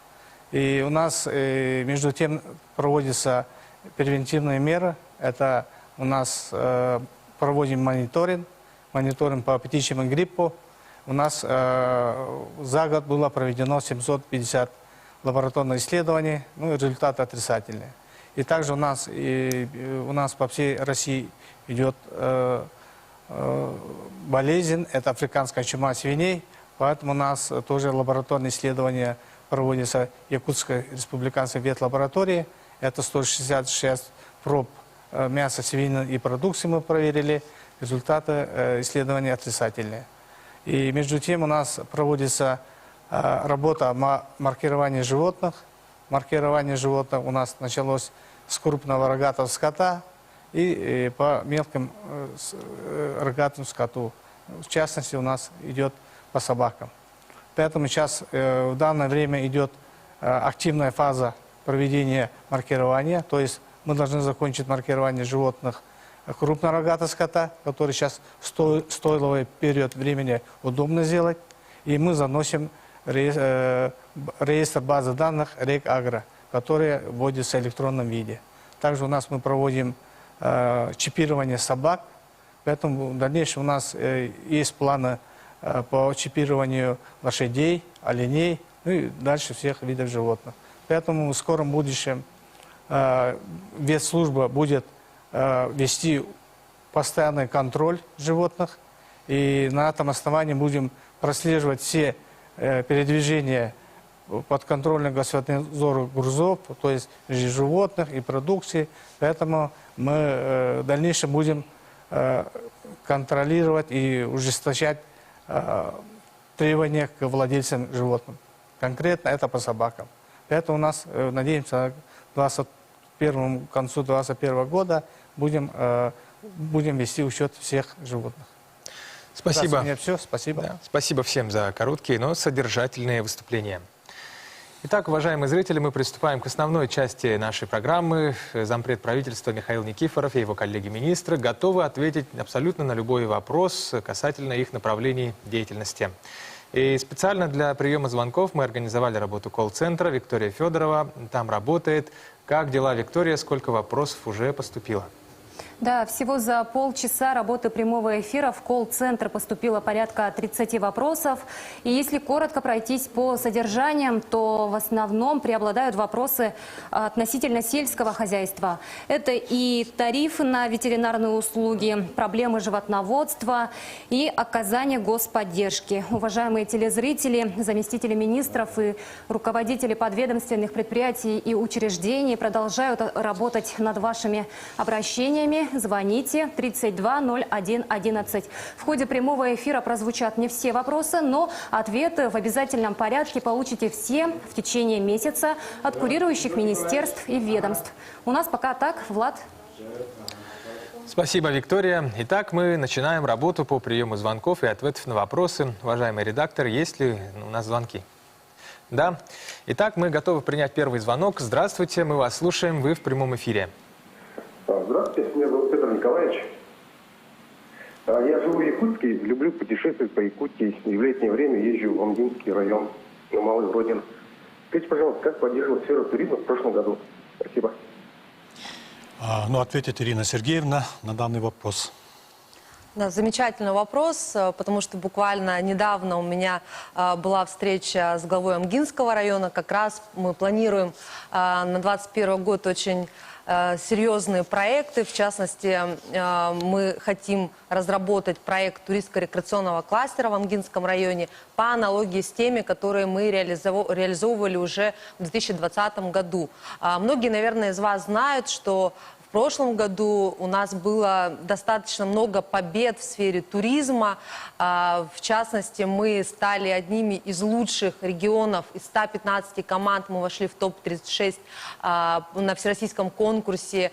И у нас, между тем, проводятся превентивные меры. Это у нас проводим мониторинг по птичьему гриппу. У нас за год было проведено 750 лабораторных исследований, результаты отрицательные. И также у нас по всей России идет болезнь, это африканская чума свиней, поэтому у нас тоже лабораторные исследования проводятся в Якутской республиканской ветлаборатории. Это 166 проб мяса, свинины и продукции мы проверили, результаты исследования отрицательные. И между тем у нас проводится работа маркирования животных. Маркирование животных у нас началось с крупного рогатого скота и по мелким рогатому скоту. В частности, у нас идет по собакам. Поэтому сейчас в данное время идет активная фаза проведения маркирования. То есть мы должны закончить маркирование животных крупнорогатого скота, который сейчас стойловый период времени удобно сделать. И мы заносим реестр базы данных РЕК-Агро, который вводится в электронном виде. Также у нас мы проводим чипирование собак, поэтому в дальнейшем у нас есть планы по чипированию лошадей, оленей, ну и дальше всех видов животных. Поэтому в скором будущем ветслужба будет вести постоянный контроль животных, и на этом основании будем прослеживать все передвижения подконтрольных Госводнадзору грузов, то есть животных и продукции. Поэтому мы в дальнейшем будем контролировать и ужесточать требования к владельцам животных. Конкретно это по собакам. Поэтому у нас, надеемся, к концу 2021 года будем вести учет всех животных. Спасибо. У меня все. Спасибо. Да, спасибо всем за короткие, но содержательные выступления. Итак, уважаемые зрители, мы приступаем к основной части нашей программы. Зампред правительства Михаил Никифоров и его коллеги-министры готовы ответить абсолютно на любой вопрос касательно их направлений деятельности. И специально для приема звонков мы организовали работу колл-центра. Виктория Федорова там работает. Как дела, Виктория? Сколько вопросов уже поступило? Да, всего за полчаса работы прямого эфира в колл-центр поступило порядка 30 вопросов. И если коротко пройтись по содержаниям, то в основном преобладают вопросы относительно сельского хозяйства. Это и тарифы на ветеринарные услуги, проблемы животноводства и оказание господдержки. Уважаемые телезрители, заместители министров и руководители подведомственных предприятий и учреждений продолжают работать над вашими обращениями. Звоните 320111. В ходе прямого эфира прозвучат не все вопросы, но ответы в обязательном порядке получите все в течение месяца от курирующих министерств и ведомств. У нас пока так, Влад. Спасибо, Виктория. Итак, мы начинаем работу по приему звонков и ответов на вопросы. Уважаемый редактор, есть ли у нас звонки? Да. Итак, мы готовы принять первый звонок. Здравствуйте, мы вас слушаем, вы в прямом эфире. Здравствуйте, меня зовут Петр Николаевич. Я живу в Якутске, люблю путешествовать по Якутии. В летнее время езжу в Амгинский район, на Малый Родин. Скажите, пожалуйста, как поддерживать сферу туризма в прошлом году? Спасибо. Ответит Ирина Сергеевна на данный вопрос. Да, замечательный вопрос, потому что буквально недавно у меня была встреча с главой Амгинского района. Как раз мы планируем на 2021 год очень серьезные проекты. В частности, мы хотим разработать проект туристско-рекреационного кластера в Амгинском районе по аналогии с теми, которые мы реализовывали уже в 2020 году. Многие, наверное, из вас знают, что в прошлом году у нас было достаточно много побед в сфере туризма. В частности, мы стали одними из лучших регионов. Из 115 команд мы вошли в топ-36 на всероссийском конкурсе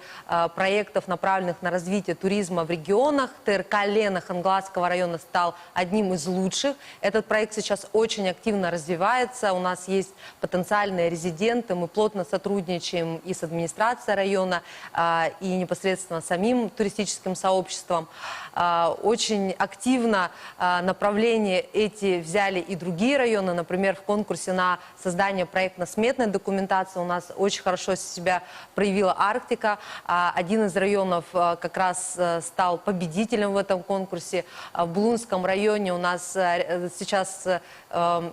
проектов, направленных на развитие туризма в регионах. ТРК Лена Хангаласского района стал одним из лучших. Этот проект сейчас очень активно развивается. У нас есть потенциальные резиденты. Мы плотно сотрудничаем и с администрацией района, и непосредственно самим туристическим сообществом. Очень активно направления эти взяли и другие районы. Например, в конкурсе на создание проектно-сметной документации у нас очень хорошо себя проявила Арктика. Один из районов как раз стал победителем в этом конкурсе. В Булунском районе у нас сейчас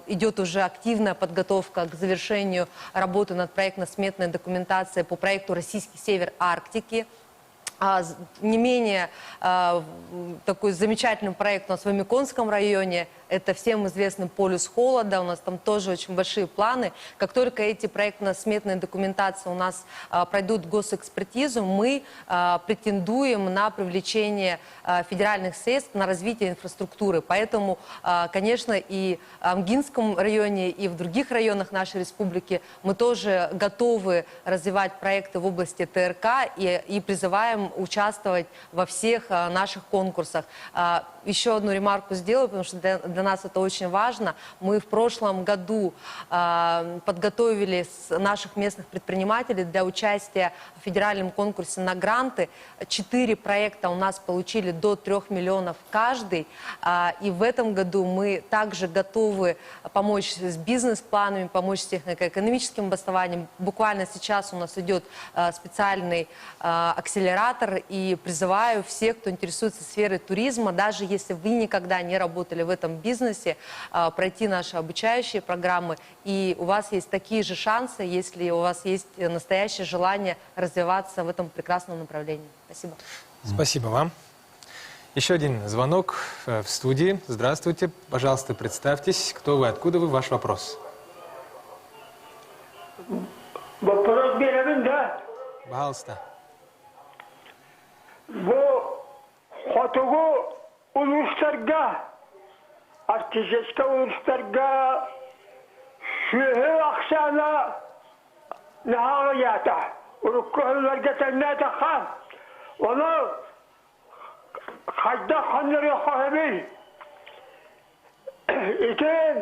идет уже активная подготовка к завершению работы над проектно-сметной документацией по проекту «Российский север Арктики». Не менее такой замечательный проект у нас в Амиконском районе. Это всем известный полюс холода. У нас там тоже очень большие планы. Как только эти проектно-сметные документации у нас пройдут госэкспертизу, мы претендуем на привлечение федеральных средств на развитие инфраструктуры. Поэтому, конечно, и в Амгинском районе, и в других районах нашей республики мы тоже готовы развивать проекты в области ТРК и призываем участвовать во всех наших конкурсах. еще одну ремарку сделаю, потому что для нас это очень важно. Мы в прошлом году подготовили наших местных предпринимателей для участия в федеральном конкурсе на гранты. 4 проекта у нас получили до 3 миллионов каждый. И в этом году мы также готовы помочь с бизнес-планами, помочь с технико-экономическим обоснованием. Буквально сейчас у нас идет специальный акселератор, и призываю всех, кто интересуется сферой туризма, даже если вы никогда не работали в этом бизнесе, пройти наши обучающие программы, и у вас есть такие же шансы, если у вас есть настоящее желание развиваться в этом прекрасном направлении. Спасибо. Спасибо вам. Еще один звонок в студии. Здравствуйте. Пожалуйста, представьтесь. Кто вы, откуда вы, ваш вопрос? Вопрос беремін, да? Пожалуйста. Бұл хотугу улустарга, артистическа улустарга шүйі ақсана нағалы ята. Уруккуһуларга тәннәті хан. Оны қайда қанлары қойбей. Итен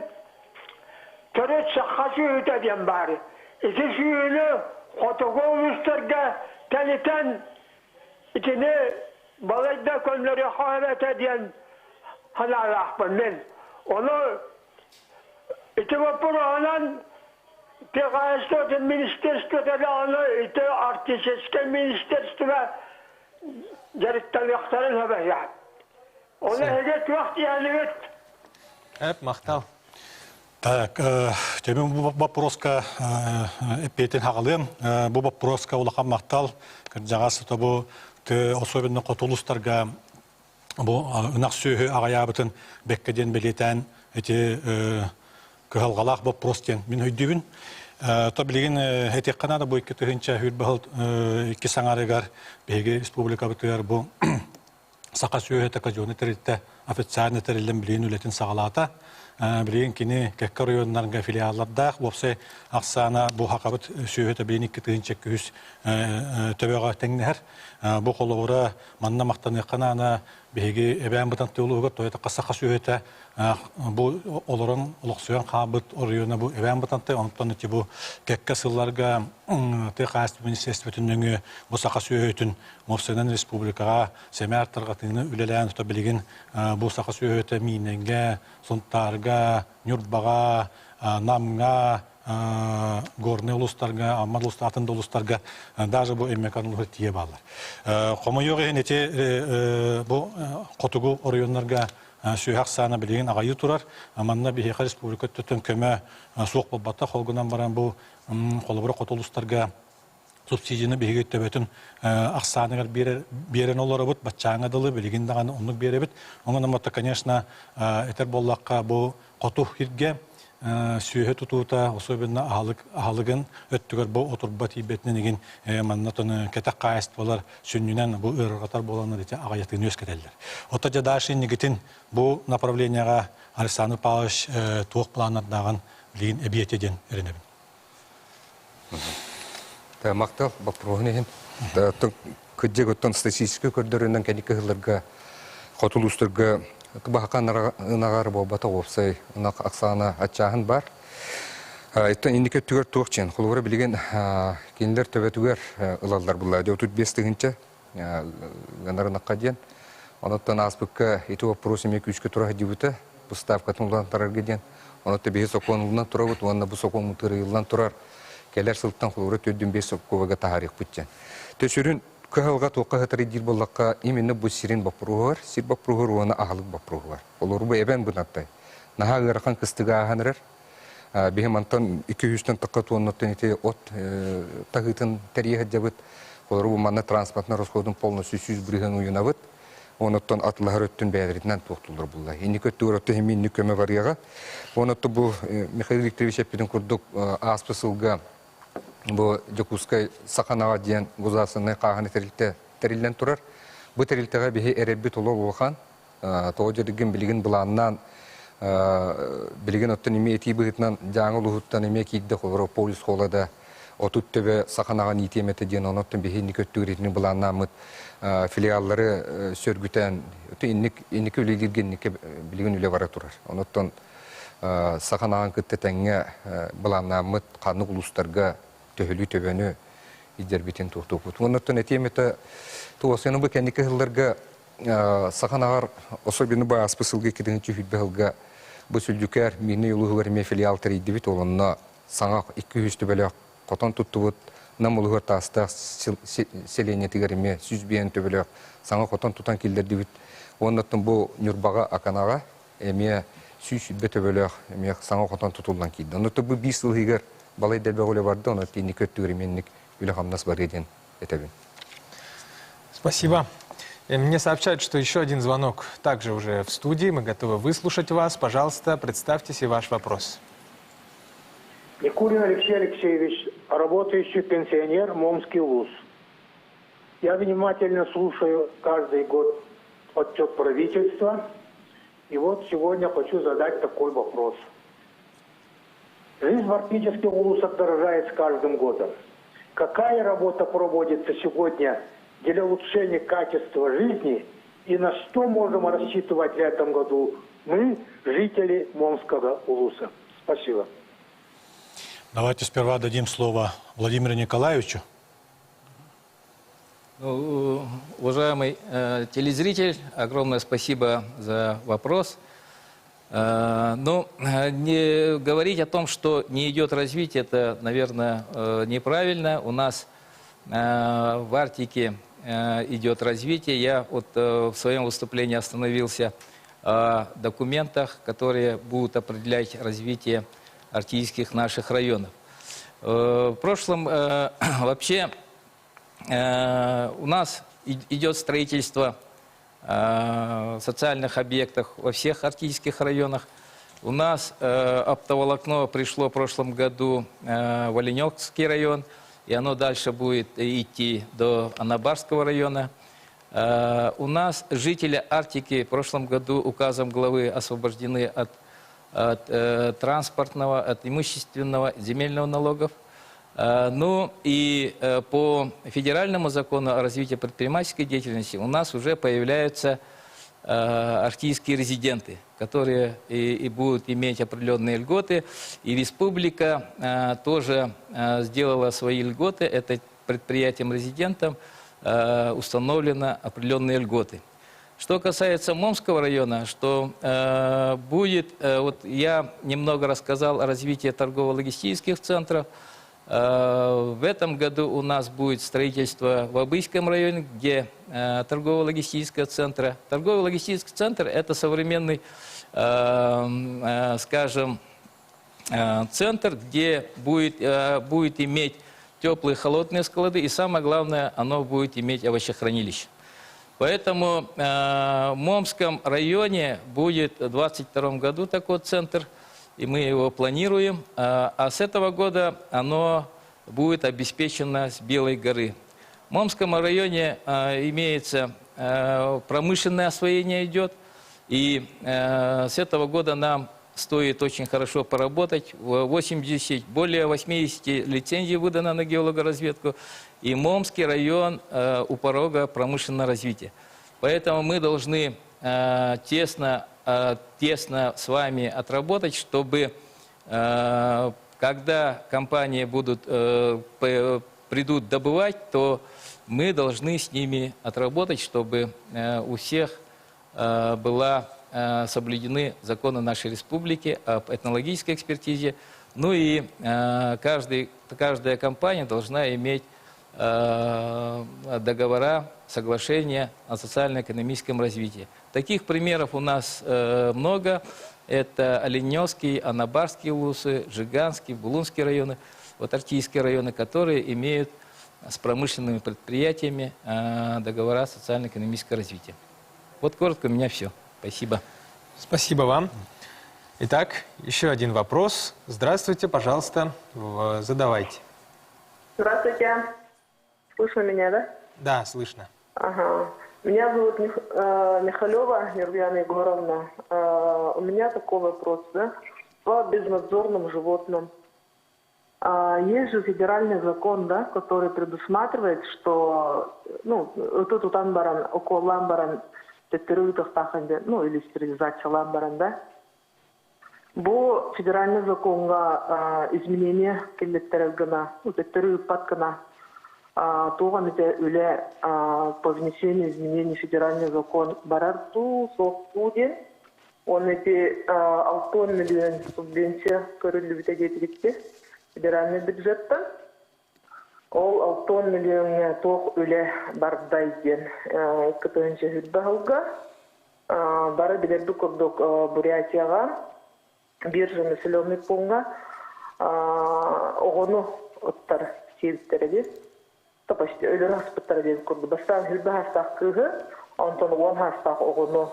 түрет саққа сүйі дәден бары. Ити сүйіні хотугу улустарга тәнетен İçine balayda konuları havet eden hanalakpın men. Onu iti vapuruğundan Tekayestotun ministerstvoda onu iti artistiske ministerstva jarıktan yaktarın haber ya. Onu heget vakti yani evet. Эп, мақтал. Так, темен бұл вопроска эппетен хағалым. Бұл вопроска улахан мақтал. Жағасы табу особенно котулустарга бұл ынақ сөйі ағаябытын бәккеден білетен әте кығалғалақ вопростен мен өйдебін. Та білген әтек қанады бұл екі түхінші үйір бағыл екі саңарығар бәйге республика бұтығар бұл сақа сөйі әтіқа жоны тәрілді официарны тәрілден білген өлетін сағалата. Білген кені кәккі районларынға филиаллардақ, бопсы ақсана бұл хақабыт сөйеті білген екі түхінші күйіс төбеға тәңнер. Бұл қолуыра манна мақтаны қанана беге әбән бұтанты олуға тойeta қасақа сөйеті бұл олырын ұлықсуян қабыт орыйына бұл әбән бұтанты оныптан өте бұл кәккі сылларға тәқаст министерстветін өңі бұл сақа сөйетін Мопсенен республикаға сәмәртарға тыңны үлелән тұта білген бұл сақа сөйеті мейненге, сонтарға, нүртбаға, намға, горный улустарга, аммад улустарга, улустарга, даже бұл эммекан улығы тие балар. Қомайоғы әнете бұл қотугу орайонларға сүйәқ саны білеген ағайы тұрар. Аманна бейхеқа республика төтін көмі суық болбатта қолғынан баран бұл қолыбыры қоты улустарга субсидияны бейге өттөбөтін ақсанығар берен олары бұд, батчаңа дылы білеген дағаны онлық бере бұд. Оңын аматта, конечно, әтер боллаққа бұл қоту хирге сүйе тұтуыта, особенно ағалығын өттігір бұл отырба тейбетінен еген маннатыны кәтәк қайыст болар сүннінен бұл ұрғатар боланы дете ағаяқтығын өз кәтелдер. Отта жадашын негетін бұл направленияға Александр Павлович туық планадағын білген әбиетеден өрінебін. Мақтал бапырғын еген. Күддегі өттен статистика көрдерінен кәнекі ғылырға, қотылыстырға Баққан ұнағары бол бата опсай, ұнақ ақсағына атчағын бар. Еттен ендіке түгер тұғықчен, құлғыры білген кенілер төбетігер ұлалдар бұлла. Өтіт бестігінші, ғанар ұнаққа ден. Онаттан аспыққа еті вопросы мекі үшкі тұра дебіті, бұл ставкатын ұлдан тарарға ден. Онатта бейі соқуан ұлдан тұра бұд, онына бұл соқуан мұтыры ұлдан тұрар. Кәлер сылттан құлғыры төддің бес соқуаға тағарық бұттен. Төсірін Кахалга тоққа хатары дил боллаққа именно бұл сирен бапыруғар, сир бапыруғар оны ағалық бапыруғар. Олар бұл әбән бұнаттай. Наға ғырқан қыстыға ағанырар. Бейхем антан 200-тен таққа туаннаттан ете от тағытын тәрияға жабыт. Олар бұл манна транспортна расходын полностью 100 бриган уйына бұд. Онаттан атлағар өттін бәдірінен тоқтылыр бұлла. Ені көтті ұратты хемейні көмі барияға. Онатты бұл Михаил Викторович әппетін күрдік аспысылға Бұл Жокускай сақанаға дейін ғузасыны қағаны тәрілден тұрар. Бұл тәрілтіға бейі әрәбі толы олған. Тоғы жердеген білген бұланынан, білген оттан еме еті бұғытынан жаңыл ұғыттан еме кейді қолыры полис қолада. отут төбе саханаган итемете ден оноттон бехинни көттүгүрүтүнү буланнамыт филиаллары сөргүтен инник үлегиргеннике билген үле бара турар. Оноттон саханаган кыттетеңге буланнамыт канык улустарга төһөлү төбөнү идербитин туктупут. Оноттон этемете туосену бу кеннике хылларга саханагар особенно ба аспысылга кидинчи хүтбелга бу сүлдүкер мини улугар филиал теридибит олонна саңак 200 төбөлөк котон туттубут нам улугар таста селение тигериме сүзбиен төбөлөк саңак котон тутан килдердибит. Оноттон бу нюрбага аканага эме сүзбе төбөлөк эме саңак котон тутулган килди. Оноттон бу 5 жыл егер балай делбегөлө барды, онот тини көттүгүрменник үле хамнас бар еден этебин. Спасибо. Мне сообщают, что еще один звонок также уже в студии. Мы готовы выслушать вас. Пожалуйста, представьтесь и ваш вопрос. Никулин Алексей Алексеевич, работающий пенсионер, Момский ВУЗ. Я внимательно слушаю каждый год отчет правительства. И вот сегодня хочу задать такой вопрос. Жизнь фактически в ВУЗах дорожает с каждым годом. Какая работа проводится сегодня для улучшения качества жизни и на что можем рассчитывать в этом году мы, жители Момского УЛУСа? Спасибо. Давайте сперва дадим слово Владимиру Николаевичу. Уважаемый телезритель, огромное спасибо за вопрос. Но не говорить о том, что не идет развитие, это, наверное, неправильно. У нас в Арктике идет развитие. Я вот в своем выступлении остановился о документах, которые будут определять развитие арктических наших районов. В прошлом вообще у нас идет строительство социальных объектов во всех арктических районах. У нас оптоволокно пришло в прошлом году в Оленёвский район, и оно дальше будет идти до Анабарского района. У нас жители Арктики в прошлом году указом главы освобождены от транспортного, от имущественного, земельного налогов. Ну и по федеральному закону о развитии предпринимательской деятельности у нас уже появляются арктические резиденты, которые и будут иметь определенные льготы. И республика тоже сделала свои льготы. Это предприятиям-резидентам установлено определенные льготы. Что касается Момского района, что будет, вот я немного рассказал о развитии торгово-логистических центров. В этом году у нас будет строительство в Абыйском районе, где торгово-логистический центр. Торгово-логистический центр – это современный, скажем, центр, где будет иметь теплые и холодные склады, и самое главное, оно будет иметь овощехранилище. Поэтому в Момском районе будет в 2022 году такой центр, и мы его планируем. А с этого года оно будет обеспечено с Белой горы. В Момском районе имеется промышленное освоение идет, и с этого года нам стоит очень хорошо поработать. Более 80 лицензий выдано на геологоразведку, и Момский район у порога промышленного развития. Поэтому мы должны тесно с вами отработать, чтобы когда компании придут добывать, то мы должны с ними отработать, чтобы у всех была соблюдены законы нашей республики об этнологической экспертизе. Ну и каждая компания должна иметь договора, соглашения о социально-экономическом развитии. Таких примеров у нас много. Это Оленёвский, Анабарские улусы, Жиганский, Булунский районы, вот арктические районы, которые имеют с промышленными предприятиями договора социально-экономического развития. Вот коротко у меня все. Спасибо. Спасибо вам. Итак, еще один вопрос. Здравствуйте, пожалуйста, задавайте. Здравствуйте. Слышно меня, да? Да, слышно. Ага. Меня зовут Михалева Нюрбиана Егоровна. У меня такой вопрос, да? По безнадзорным животным. Есть же федеральный закон, да, который предусматривает, что, тут утанбаран, около ламбаран, или стерилизация ламбаран, да. Бұл федеральный законға изменение келеттерегіна, паткана, тоған это үле по внесению изменений в федеральный закон барарту, соқтуден, он эти 6 миллион субвенция көрілі бітегетілікте федеральный бюджеттен. Ол 6 миллионға тоқ үле бардайден күтінше хүлбағылға. Бары білерді көрдік Бурятияға, биржа населенный пунктга оғыны оттар сейбіттереді. Топашты өлі хаспыттар ден көрді. Бастан хүлбі хастақ күйі, онтон 10 хастақ оғыны.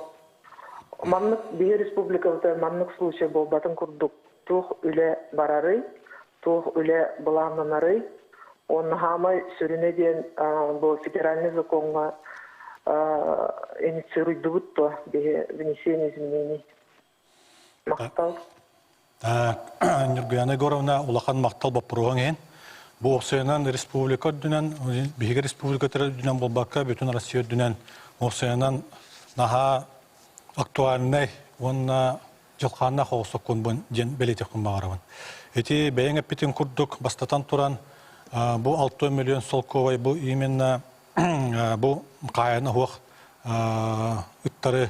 Маннық бейі республикавыда маннық случай бол батын көрдік. Тоқ үлі барары, тоқ үлі бұланнанары. Оны хамай сүріне ден бұл федеральный законға инициируйды бұтты бейі внесение изменений. Мақтал. Нургияна Егоровна улахан мақтал бапыруған ең. Бұл оқсайынан республика дүнен, бейгі республика дүнен болбаққа, бүтін Россия дүнен оқсайынан наға актуальный, онына жылқанына қоғысы көнбін ден бәлетек күн бағарабын. Эти бәйін әппетін күрдік бастатан тұран, бұл 6 миллион солковай, бұл именно бұл қайаны хоқ үттары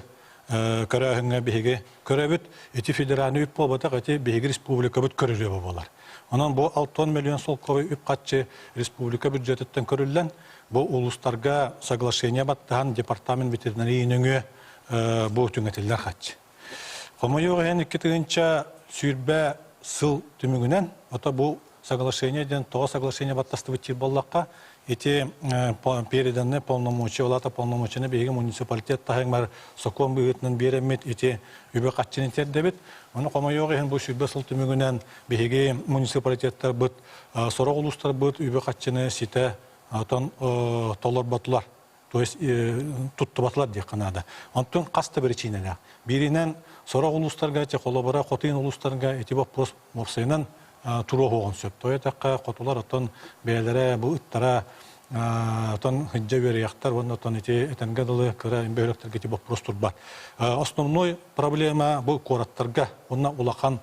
көрәһіңе беге көрәбіт, эти федеральный үп болбатақ, эти беге республика бүт көрілі болар. Онан бұл 6 миллион солковай үп қатшы республика бюджеттен көрілден, бұл улустарға соглашение баттыған департамент ветеринарийніңі бұл түңетелер қатшы. Қомайуға ән 2-тігінші сүйірбә сыл түмігінен, ота бұл соглашение ден тоға соглашение баттасты бітер боллаққа, эти переданные полномочия, олата полномочияны беге муниципалитет тахың бар сокон бұғытынан беремет, эти үбі қатчын етер дебет. Оны қомайуға ән бұл сүйірбә сыл түмігінен беге муниципалитеттер бұд, сорық ұлыстар бұд, үбі қатчыны сите толар батылар. То есть tuttu batlar diye kanada. Ondan kasta bir çiğneler. Birinden sonra uluslarga, kolabora, kotiyin uluslarga etibop pros mopsayından turu hoğun söp. Toya takka kotular otan beylere bu ittara otan hınca veriyaktar, ondan eti etengadalı kıra imbeyrekler etibop pros turbar. Основной проблема bu koratlarga, ondan ulakan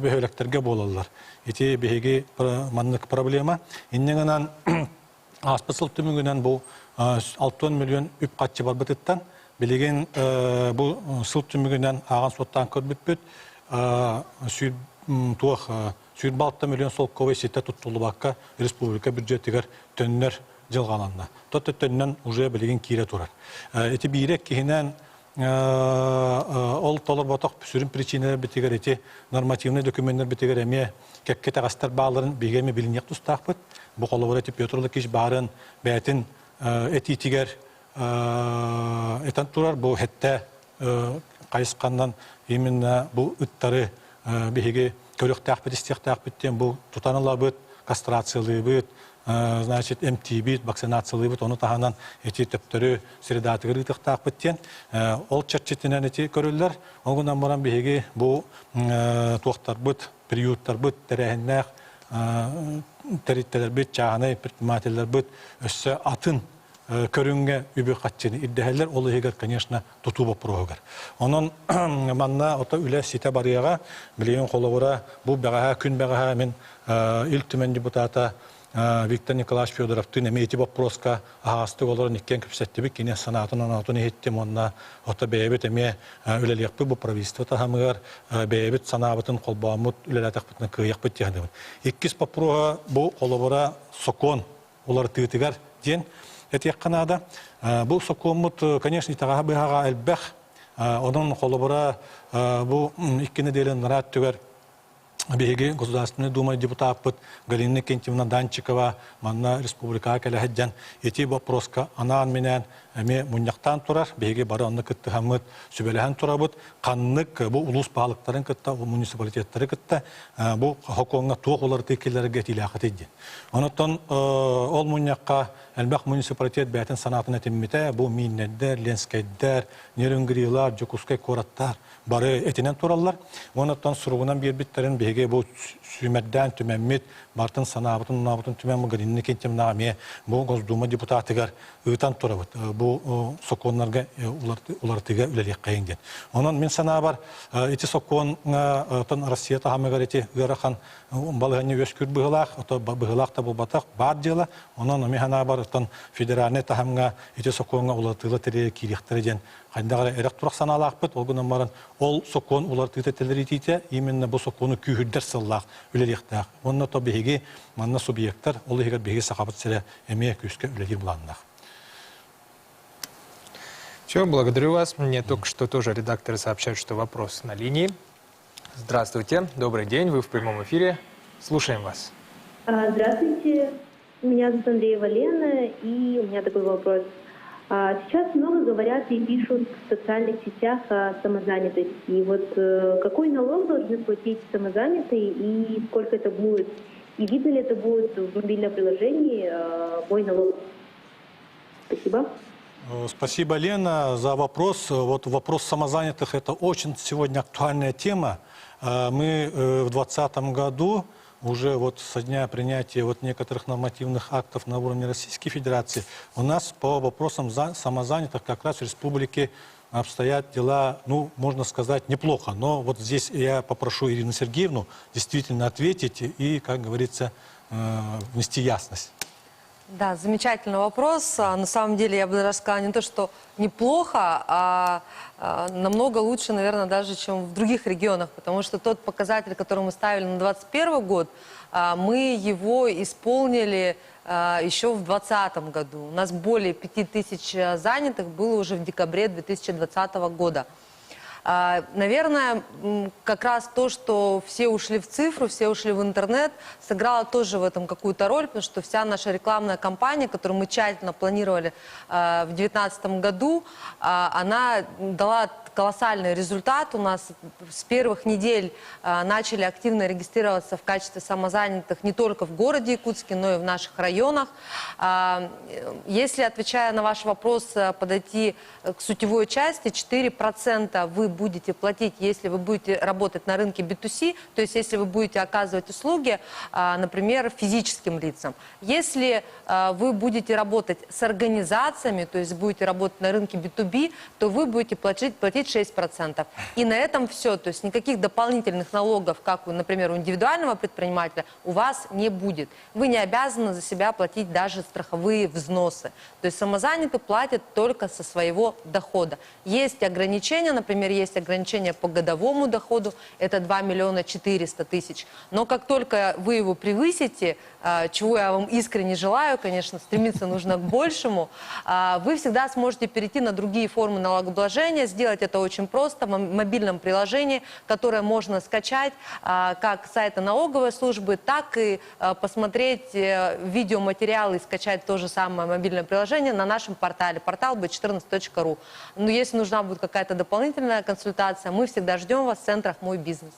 beyleklerge bolallar. Eti behegi manlık problema. İnnenen aspasıl tümüngünen bu 6 milyon üp қатчы бар бұтыттан, білеген бұл сыл түмігінен аған соттан көрбіп бүт, сүйір 6 миллион сол көвей сетті тұттылы баққа республика бюджеттігер төннер жылғананна. Тотты төннен уже білеген кейре тұрар. Эти бейрек кейінен ол толыр батақ сүрін причинелер бітігер, эти нормативный документтер бітігер әме кәккет ағастар бағларын бейгеме білінек тұстақ бұд. Бұл қолы әті Петрлы кеш барын бәтін этитигер этан турар бу хетте кайысқандан именно бу ыттары беге көрөктәк бит истектәк биттен бу тутанылар кастрациялы бит, значит МТ вакцинациялы бит, оны таһанан эти төптөрү средатыгы тактак биттен ол чатчетенен эти көрөллөр огунан баран беге бу туактар бит, приюттар бит, терәһеннәк территориялар бит, чағанай предпринимателлар бит, өссө атын көрүнгө үбү катчыны иддехелер, ол егер, конечно, тутуба прогар. Онон манна ота үле сите барыяга билеген колобора бу багага күн багага мен илтүмен депутата Виктор Николаевич Федоровтың эми эти вопроска агасты олар никкен кепсеттебик кине санатынан атын еттем онна ота бебет эми үлелекпи бу правительство тахамыгар бебет санабытын колбамут үлелатакпытын кыяк битягы. Иккис попрога бу колобора сокон олар тыгытыгар ден эти канада бу сокомут, конечно, тагага бага элбех онун колобора бу иккине делен рат түгөр Беге Государственной Думы депутат Галина Кентьевна Данчикова, манна республика Калахаджан, эти вопроска анан менен эми муньяктан турар, беге баранны кытты хамыт сүбелехан турабыт, каннык бу улус палыктарын кытта, муниципалитеттери кытта, бу хоконга туокулар текелерге тилакат эддин. Онуттан ол муньякка элбак муниципалитет бәтин санатын этиммите, бу миннеддер, ленскейддер, нерүнгирилар, жокускай кораттар бары этинен тураллар. Онуттан суругунан бир биттерин беге теге бу сүмерден түмәммит бартын санабытын набытын түмәм гынны кентем наме бу Госдума депутатыгар ытан турабыт бу соконнарга улар теге үлелек кайынден. Онан мен санабар эти сокон тан Россия тагамыгар эти гырахан балыганы өскүр быгылак ото быгылак та булбатак бар дела. Онан механабар тан федеральный тагамга эти соконга улатылы тере кирихтерден кайдагы эрек турак саналакпыт ол гынан баран ол сокон улар тетелери тите именно бу сокону күйүрдер сыллак үлелектак. Онна то беги манна субъекттар ол егер беги сахабат селе эме күскө үлелер буланнак. Все, благодарю вас. Мне только что тоже редакторы сообщают, что вопрос на линии. Здравствуйте, добрый день, вы в прямом эфире. Слушаем вас. Здравствуйте, меня зовут Андреева Лена, и у меня такой вопрос. Сейчас много говорят и пишут в социальных сетях о самозанятости. И вот какой налог должны платить самозанятые и сколько это будет? И видно ли это будет в мобильном приложении «Мой налог»? Спасибо. Спасибо, Лена, за вопрос. Вот вопрос самозанятых – это очень сегодня актуальная тема. Мы в 2020 году уже вот со дня принятия вот некоторых нормативных актов на уровне Российской Федерации у нас по вопросам самозанятых как раз в республике обстоят дела, ну, можно сказать, неплохо. Но вот здесь я попрошу Ирину Сергеевну действительно ответить и, как говорится, внести ясность. Да, замечательный вопрос. На самом деле, я бы даже сказала не то, что неплохо, а намного лучше, наверное, даже, чем в других регионах. Потому что тот показатель, который мы ставили на 2021 год, мы его исполнили еще в 2020 году. У нас более 5000 занятых было уже в декабре 2020 года. Наверное, как раз то, что все ушли в цифру, все ушли в интернет, сыграло тоже в этом какую-то роль, потому что вся наша рекламная кампания, которую мы тщательно планировали в 2019 году, она дала колоссальный результат. У нас с первых недель начали активно регистрироваться в качестве самозанятых не только в городе Якутске, но и в наших районах. Если, отвечая на ваш вопрос, подойти к сутевой части, 4% вы будете платить, если вы будете работать на рынке B2C, то есть если вы будете оказывать услуги, например, физическим лицам. Если вы будете работать с организациями, то есть будете работать на рынке B2B, то вы будете платить 6%. И на этом все. То есть никаких дополнительных налогов, как, например, у индивидуального предпринимателя, у вас не будет. Вы не обязаны за себя платить даже страховые взносы. То есть самозанятый платит только со своего дохода. Есть ограничения, например, есть ограничения по годовому доходу, это 2 400 000. Но как только вы его превысите, чего я вам искренне желаю, конечно, стремиться нужно к большему, вы всегда сможете перейти на другие формы налогообложения. Сделать это очень просто в мобильном приложении, которое можно скачать как с сайта налоговой службы, так и посмотреть видеоматериалы и скачать то же самое мобильное приложение на нашем портале, портал b14.ru. Но если нужна будет какая-то дополнительная консультация, мы всегда ждем вас в центрах «Мой бизнес».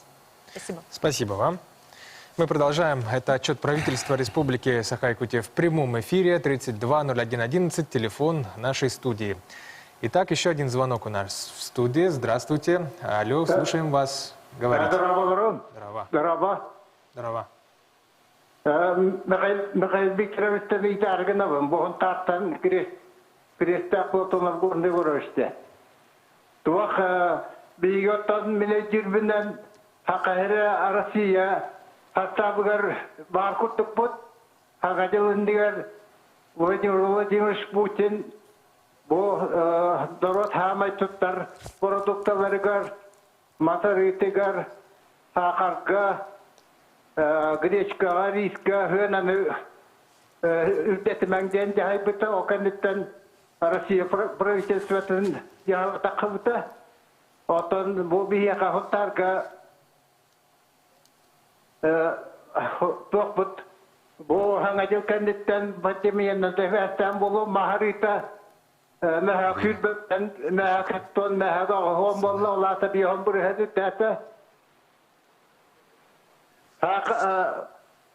Спасибо. Спасибо вам. Мы продолжаем. Это отчет правительства Республики Саха-Якутия в прямом эфире. 320111, телефон нашей студии. Итак, еще один звонок у нас в студии. Здравствуйте. Алло, слушаем вас. Говорите. Здорово. Здорово. Здорово. Михаил Викторович, Россия Хаттабгар Баркутупут, Хагадиландигар, Владимир Владимирович Путин, Дорот Хамайтуттар, Продуктоваргар, Матаритигар, Сахарга, Гречка, Риска, Генами, Үлтетимәңден жайбыта, Оканиттан, Россия правительствотын Яватақыбыта, Отон Бубияқа Хуттарга, Тохбут, Хангадил Кандиттан, Батимиян, Тефестан, Болу, Махарита, Маха Күрбеттен, Маха Каттон, Маха Гахом, Болу, Лата Бион Бурхадиттата,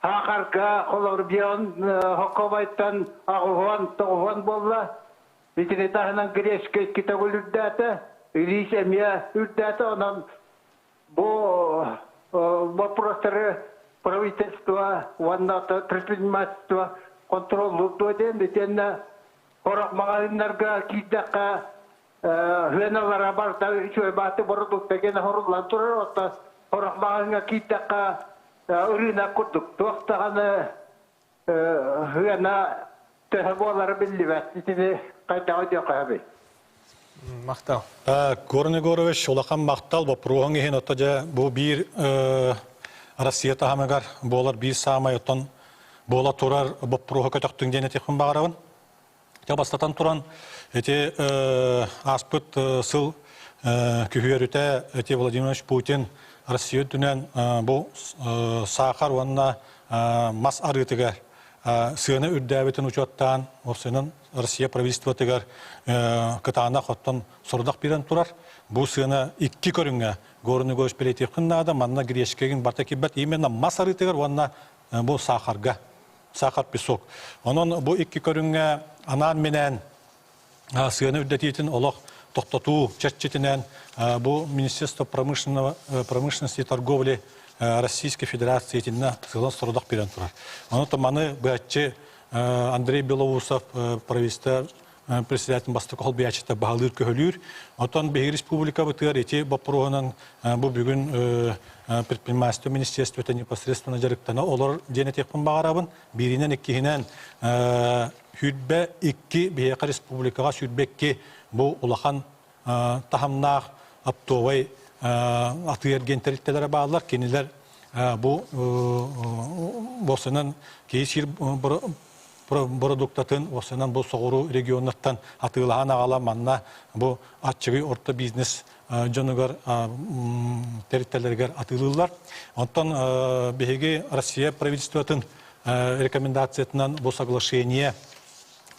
Хақарга, Холор Бион, Хоковайттан, Агуан, Тоғуан Болла, Витинетахнан Грешке, Китагул Үрдата, Ирис Эмия Үрдата, онан Бо вопросы правительства, предпринимательства, контроль ден Орак магазинларга кийдака геналара барда чөйбаты бордук деген хорлан турар отта орак магазинга кийдака үрүнө курдук токтаганы гена техболар билбет тиде кайта өдөкөбү Мақтал. Горный Горович, улахан мақтал, вопросың ехен отта бу бир Россия тахамагар болар бир самай оттан бола турар вопросы көтөктүң дене техин багарабын. Бастатан туран эти аспыт сыл күхүөрүтэ эти Владимир Путин Россия дүнен бу сахар ванна мас арытыгар сыны үрдәбетин учоттан опсынын Россия правительство тыгар кытаана хоттон сордак бирен турар бу сыны икки көрүнгө горны гош перетихнада манна грешкеген бартакибат именно мас арытыгар ванна бу сахарга сахар песок. Онон бу икки көрүнгө анан менен сыны үрдәтитин олох токтотуу чечетинен бу Министерство промышленности и торговли Российской Федерации тинна сыгылан сордак берен турар. Оны томаны бәтче Андрей Белоусов правительство председатель Бастакол биячета багалыр көһөлүр. Отон Беги республика бытыр эти бопрогонан бу бүгүн предпринимательство министерство это непосредственно жарыктана олар денетекпен багарабын биринен иккинен хүтбе икки Беги республикага сүрбекке бу улахан тахамнах аптовай атыерген территориялары bağlılar keniler bu bosanın кейсир продуктатын bosanın bu soğuru regionlardan atılağan ağalamanna bu açığı orta biznes canıgar territoriyalar atılırlar. Ondan BG Россия правительствотын рекомендациясынан bu соглашение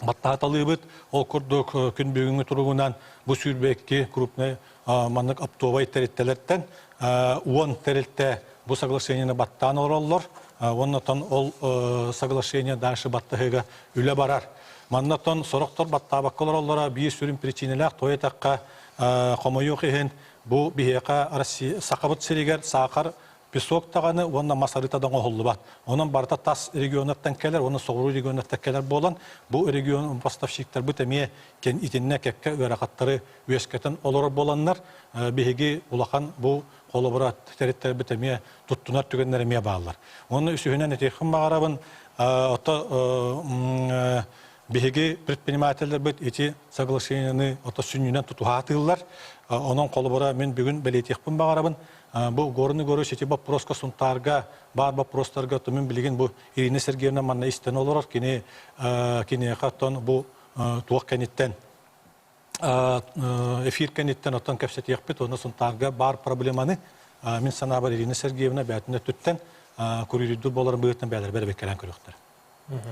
Баттаталыбыт, ол курдук күн бүгүнгү туругунан бу сүрбекки крупный маннык аптовай территориялардан 10 территория бу соглашениени баттан ороллор. Оннотон ол соглашение дальше баттыгыга үлө барар. Маннотон сороктор баттабаккалар оллора бир сүрүн причинелер тоетакка комоюк ehen бу бияка Россия сакабыт серигер сакар песок таганы онна масарытадан оголлубат. Онун барта тас регионаттан келер, онун соғуру регионаттан келер болан, бу регион поставщиктар бу теме кен итинне кекке өракаттары үескетен олор боланнар, беги улахан бу колоборат территория бу теме туттунар түгеннер эме баалар. Оны үсүһүнөн этехим багарабын, ото беги предпринимательдер бит эти соглашенияны ото сүннүнөн тутуатылар. Онун колобора мен бүгүн белетехим багарабын. Бу горны горыш эти вопроска сунтарга бар вопростарга төмен билген бу Ирина Сергеевна манна истен олорор кини хаттон бу туак кенеттен эфир кенеттен оттан кепсет якпет оны сунтарга бар проблеманы мен сана бар Ирина Сергеевна бәтине төттен көрүрүдү болар быйытын бәлер бербек келен көрөктөр.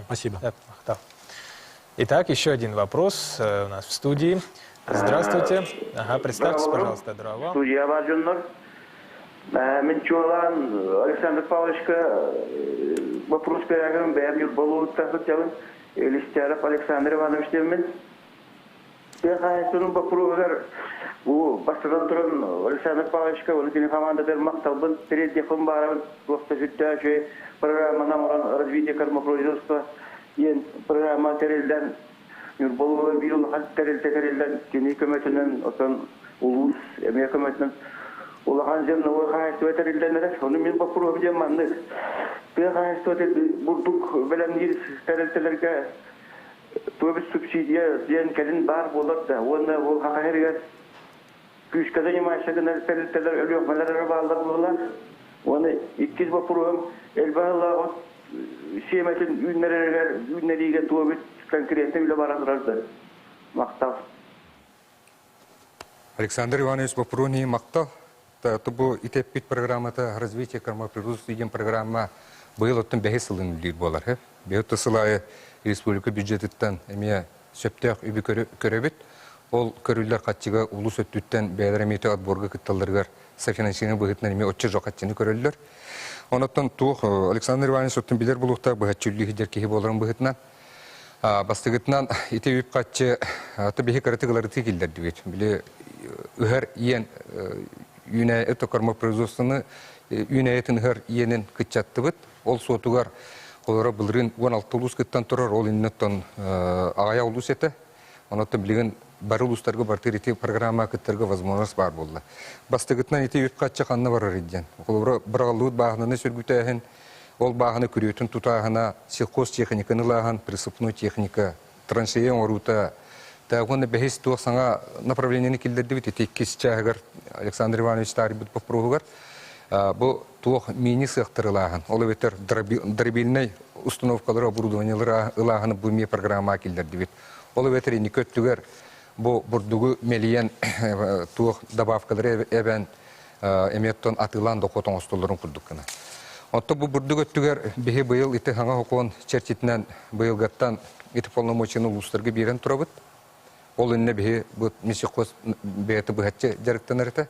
Спасибо. Итак, еще один вопрос у нас в студии. Здравствуйте. Ага, представьтесь, пожалуйста, Дрова. Студия Ваджуннор. Менчуалан Александр Павловичка вопрос переграм бәймир болу тахтявын Листяров Александр Иванович демен. Я хочу вопрос бу бастырдан туран Александр Павловичка улкин командадыр макталбын перед дефон барабын просто жүттәче программа на развитие кормопроизводства ен программа терелден болу бирул хаттарелден кини көмөтүнөн отон улус эме көмөтүнөн улахан земновой хозяйство терелден оны мен вопрос дем манны хозяйство бурдук белем нир терелтерге төбөт субсидия ден келин бар болот да оны ол хакайырга күчкө занимаешься терелтерлер өлөкмөлөр баалар булар оны икки вопрос элбала семетин үннерге төбөт конкретно биле барандырды мактал Александр Иванович Бапруни мактал. Это был ИТП программата развития кормопроизводства деген программа был оттан бәһесилин лир болар. Бәһетте сылай республика бюджеттен эме сөптөк үбү көрөбүт. Ол көрүлөр катчыга улус өттүттен бәдеремете отборга кытталарга софинансирование быгытнан эме отчы жокатчыны көрөлөр. Онотон тух Александр Иванович оттан билер булукта быгатчылык хидерки боларын быгытнан бастыгытнан итеп катчы аты бехи каратыгалары тигилдер дибет. Биле ыгар иен Üne etokarma производствоны üne etinher yenen kıçattыбыt. Ol sotugar Kolora bılırın 16 ulus kıttan turar ol innetten ağaya ulus ete. Onattan bilgen barı uluslarga bartıriti programa kıttarga возможность бар болды. Bastıgıtnan iti yurt kaçça kanna var arıdyan. Kolora bırağılığı bağını sürgütəhin. Ol bağını kürüyütün tutağına сельхоз техниканы лахан, присыпной техника, траншея орута. Тагон бехис то саңа направлениені келдерді бит. Теккес чағығар Александр Иванович Тарибут попруғығар. Бұл туох мини сықтырылаған. Ол ветер дробильный установкалар, оборудованиялар ылағаны бұл ме программа келдерді бит. Ол ветер ені көттігер бұл бұрдығы мелиен туох добавкалар әбән әметтон атылан доқотон остоларын күрдіккіна. Отто бұл бұрдығы өттігер бейі бұйыл иті хаңа хоқуын чәрчетінен бұйылғаттан иті полномочины ұлыстарға берен тұрабыт. Ол үнне бейі бұл месеқос бейті бұғатчы жарықтан әрті.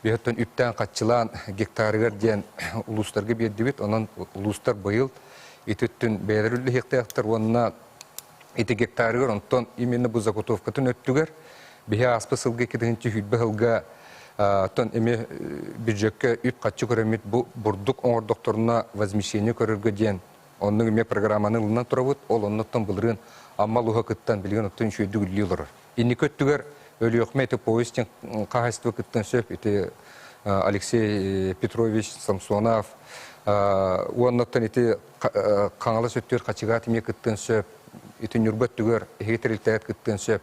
Бейттен үптен қатчылан гектарығар ден ұлыстарға берді бет. Онан ұлыстар бұйыл итіттін бәйдер үлі хектаяқтар. Онына иті гектарығар. Онтан именно бұл заготовкатын өттігер. Бейі аспы сылғы кетігінші хүйтбі ғылға тон эме бюджетке үт катчы көрөмүт бу бурдук оңордокторуна возмещение көрөргө ден. Онун эме программаны ылынан турабыт, ол оннотон булырын аммал ухакыттан билген оттон шүйдү үлүлөр. Инни көттүгөр өлүөкмө повестин кахайство кыттан сөп ите Алексей Петрович Самсонов оннотон ите каңала сөттөр качыгат эме кыттан сөп ите нүрбөттүгөр хетерилтет кыттан сөп.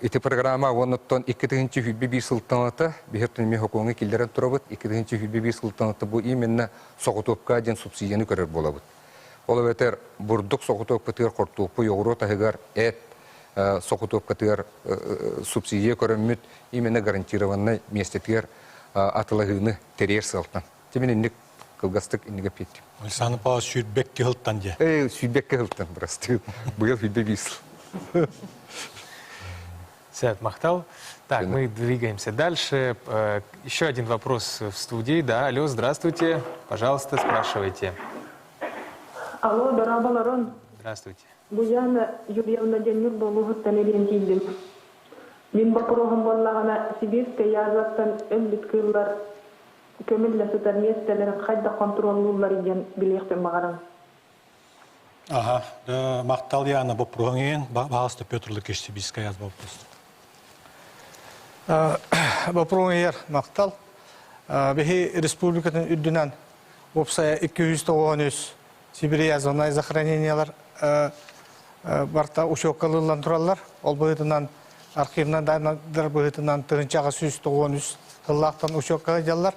Эти программа оннотон 2-нче хүбби сылтаната бехертен ме хокоңы килдерен турабыт 2-нче хүбби сылтаната бу именно соготопка ден субсидияны көрөр болабыт. Ол ветер бурдук соготопка тер кортупу евро тагар эт соготопка тер субсидия көрөмүт именно гарантированный местетер атылагыны терер сылтан. Теменник кылгастык инге петти. Александр Павлович Сүйбекке хылттан же. Сүйбекке хылттан просто. Быйыл хүбби сыл. Сет Махтал. Так, мы двигаемся дальше. Еще один вопрос в студии. Да, алло, здравствуйте. Пожалуйста, спрашивайте. Алло, дорабаларон. Здравствуйте. Буяна Юрьевна Денюр болуғыттан елен кейдім. Мен бақырығым болағына Сибирская язаттан өлбіт кыйлар көмілләсітер местелерін қайда контроллулар еген білектен мағарам. Ага, да, Мақтал Яна бопроңен, бағасты Петрлы кешті бискай аз вопрос. Бопроңер Мақтал. Бехи республикатын үддінен опсая 293 Сибирия зонай захоронениялар барта ушокалылан туралар. Ол бұғытынан архивнан дайнадыр бұғытынан тырынчаға 193 тыллақтан ушокалы жалар.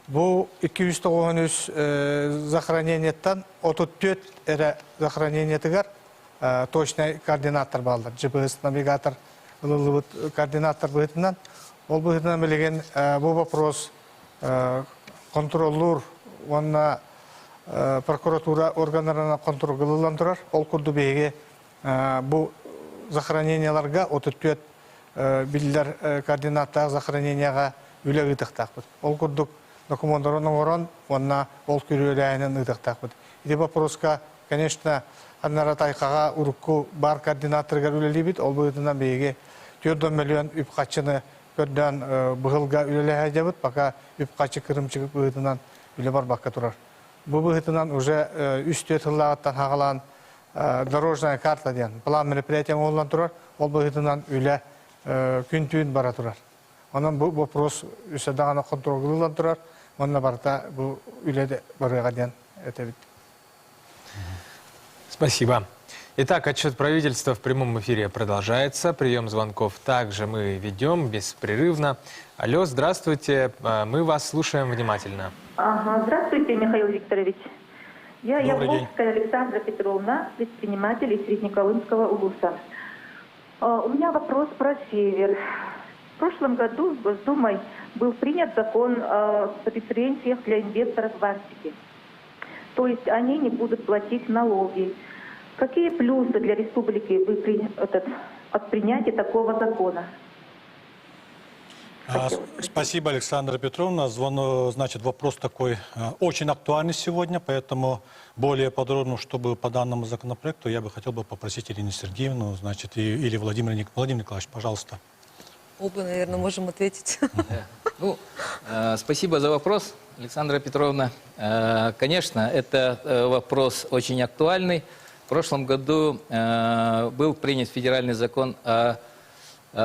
Бұл 293 захоронениеттен 34 әрі захоронениетігер точный координатор балдар. GPS навигатор, координатор бұғытынан. Ол бұғытынан білеген бұл вопрос контроллур, онна прокуратура органдарына контроль қылылан тұрар. Ол күрді бейге бұл захороненияларға 34 білдер координаттағы захороненияға үлі ғытықтақ. Ол күрдік документарының орын, онна ол күреләйінен ұйдықтақ бұд. Иде вопроска, конечно, аннара тайқаға ұрыққу бар координаторға үлелі бит, ол бұғытынан бейге 4 миллион үпқатшыны көрден бұғылға үлелі әйде бұд, бақа үпқатшы кірімчігі бұғытынан үлі бар баққа тұрар. Бұл бұғытынан уже үсті тыллағаттан хағалан дорожная карта ден, план мероприятияң олан тұрар, ол бұғытынан үлі күн түйін бара тұрар. Онан бұл вопрос үсәдағана контролгылылан тұрар, онна барта бұл үледі барыға ден әтәбіт. Спасибо. Итак, отчет правительства в прямом эфире продолжается. Прием звонков также мы ведем беспрерывно. Алло, здравствуйте. Мы вас слушаем внимательно. Ага, здравствуйте, Михаил Викторович. Я Яблонская Александра Петровна, предприниматель из Среднеколымского улуса. У меня вопрос про север. В прошлом году в Госдумой был принят закон о преференциях для инвесторов в Арктике. То есть они не будут платить налоги. Какие плюсы для республики от принятия такого закона? Спасибо, Александра Петровна. Значит, вопрос такой очень актуальный сегодня, поэтому более подробно, чтобы по данному законопроекту, я бы хотел попросить Ирину Сергеевну, значит, или Владимир Николаевич, пожалуйста. оба, наверное, можем ответить. Ну, спасибо за вопрос, Александра Петровна. Конечно, это вопрос очень актуальный. В прошлом году был принят федеральный закон о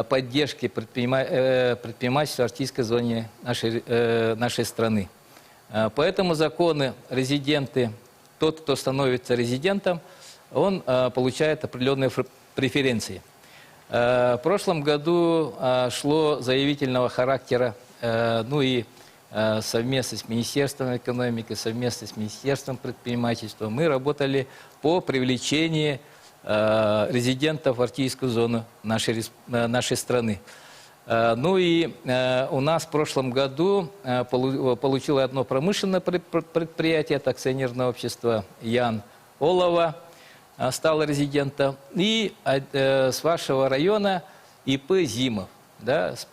поддержке предпринимательства в арктической зоне нашей страны. По этому закону резиденты, тот, кто становится резидентом, он получает определенные преференции. В прошлом году шло заявительного характера, ну и совместно с Министерством экономики, совместно с Министерством предпринимательства мы работали по привлечению резидентов в арктическую зону нашей страны. Ну и у нас в прошлом году получило одно промышленное предприятие, это акционерное общество Ян Олова, стало резидентом, и с вашего района ИП Зимов, да, со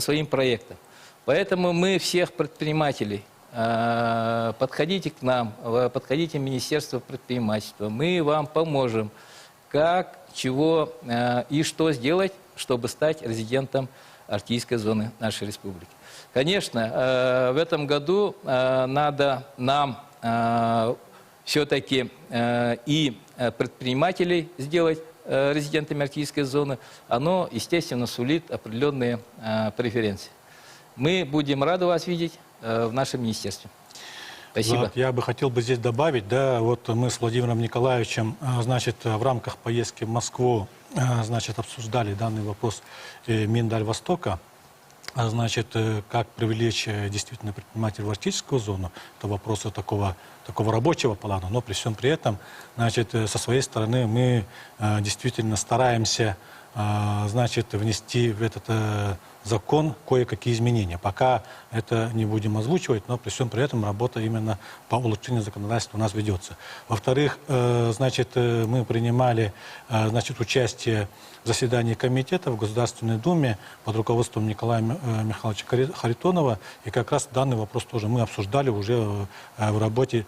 своим проектом. Поэтому мы всех предпринимателей, подходите к нам, подходите в Министерство предпринимательства, мы вам поможем, как, чего и что сделать, чтобы стать резидентом арктической зоны нашей республики. Конечно, в этом году надо нам все-таки и предпринимателей сделать резидентами арктической зоны, оно, естественно, сулит определенные преференции. Мы будем рады вас видеть в нашем министерстве. Спасибо. Вот, я бы хотел здесь добавить, да, вот мы с Владимиром Николаевичем, значит, в рамках поездки в Москву, значит, обсуждали данный вопрос Миндаль Востока. Значит, как привлечь действительно предпринимателей в арктическую зону, это вопросы такого рабочего плана, но при всем при этом, значит, со своей стороны мы действительно стараемся, значит, внести в этот закон кое-какие изменения. Пока это не будем озвучивать, но при всем при этом работа именно по улучшению законодательства у нас ведется. Во-вторых, значит, мы принимали, значит, участие в заседании комитета в Государственной Думе под руководством Николая Михайловича Харитонова, и как раз данный вопрос тоже мы обсуждали уже в работе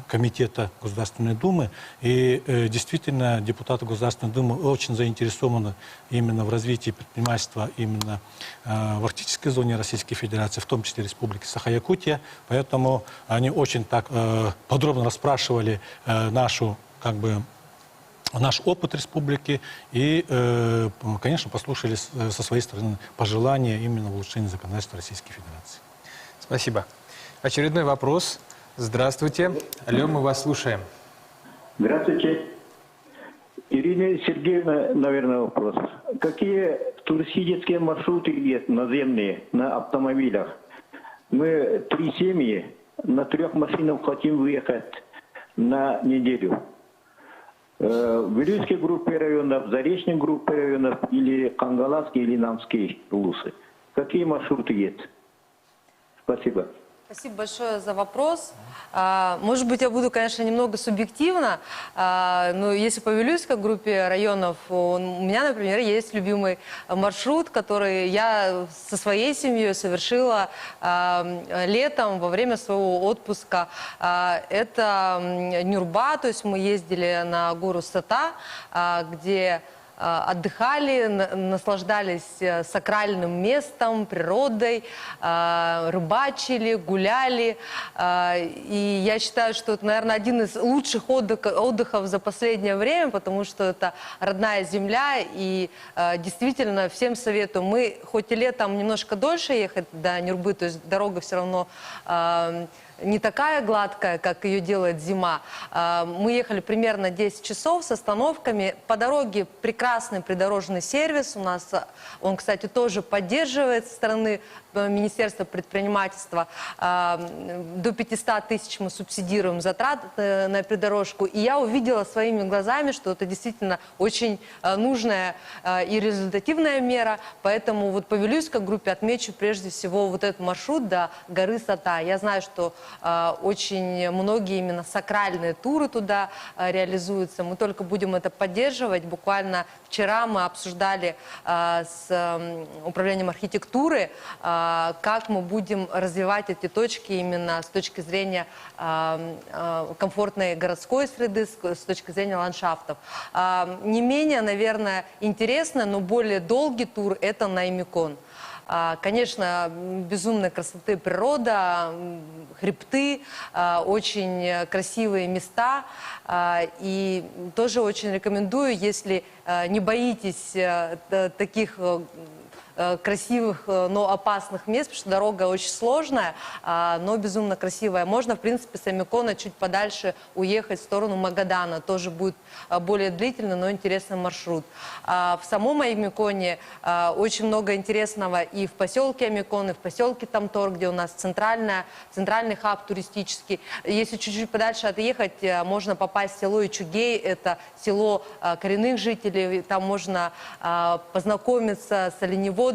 комитета Государственной Думы, и действительно депутаты Государственной Думы очень заинтересованы именно в развитии предпринимательства именно в арктической зоне Российской Федерации, в том числе Республики Саха-Якутия, поэтому они очень так подробно расспрашивали наш опыт республики и, конечно, послушали со своей стороны пожелания именно в улучшении законодательства Российской Федерации. Спасибо. Очередной вопрос. Здравствуйте. Алло, мы вас слушаем. Здравствуйте. Ирина Сергеевна, наверное, вопрос. Какие туристические маршруты есть наземные на автомобилях? Мы 3 семьи на 3 машинах хотим выехать на неделю. В Вилюйской группе районов, в Заречной группе районов или Кангаласский или Намский улусы. Какие маршруты есть? Спасибо. Спасибо большое за вопрос. Может быть, я буду, конечно, немного субъективно, но если по Вилюйской группе районов, у меня, например, есть любимый маршрут, который я со своей семьей совершила летом во время своего отпуска. Это Нюрба, то есть мы ездили на гору Сата, где отдыхали, наслаждались сакральным местом, природой, рыбачили, гуляли. И я считаю, что это, наверное, один из лучших отдыхов за последнее время, потому что это родная земля, и действительно всем советую. Мы хоть и летом немножко дольше ехать до Нюрбы, то есть дорога все равно не такая гладкая, как ее делает зима. Мы ехали примерно 10 часов с остановками. По дороге прекрасный придорожный сервис у нас. Он, кстати, тоже поддерживает со стороны Министерства предпринимательства. До 500 тысяч мы субсидируем затрат на придорожку. И я увидела своими глазами, что это действительно очень нужная и результативная мера. Поэтому вот по Вилюйской группе отмечу прежде всего вот этот маршрут до горы Сата. Я знаю, что очень многие именно сакральные туры туда реализуются. Мы только будем это поддерживать. Буквально вчера мы обсуждали с управлением архитектуры, как мы будем развивать эти точки именно с точки зрения комфортной городской среды, с точки зрения ландшафтов. Не менее, наверное, интересно, но более долгий тур – это Наймикон. Конечно, безумной красоты природа, хребты, очень красивые места. И тоже очень рекомендую, если не боитесь таких красивых, но опасных мест, потому что дорога очень сложная, но безумно красивая. Можно, в принципе, с Аймикона чуть подальше уехать в сторону Магадана. Тоже будет более длительный, но интересный маршрут. В самом Аймиконе очень много интересного и в поселке Аймикон, и в поселке Тамтор, где у нас центральный хаб туристический. Если чуть-чуть подальше отъехать, можно попасть в село Ичугей. Это село коренных жителей. Там можно познакомиться с оленеводами,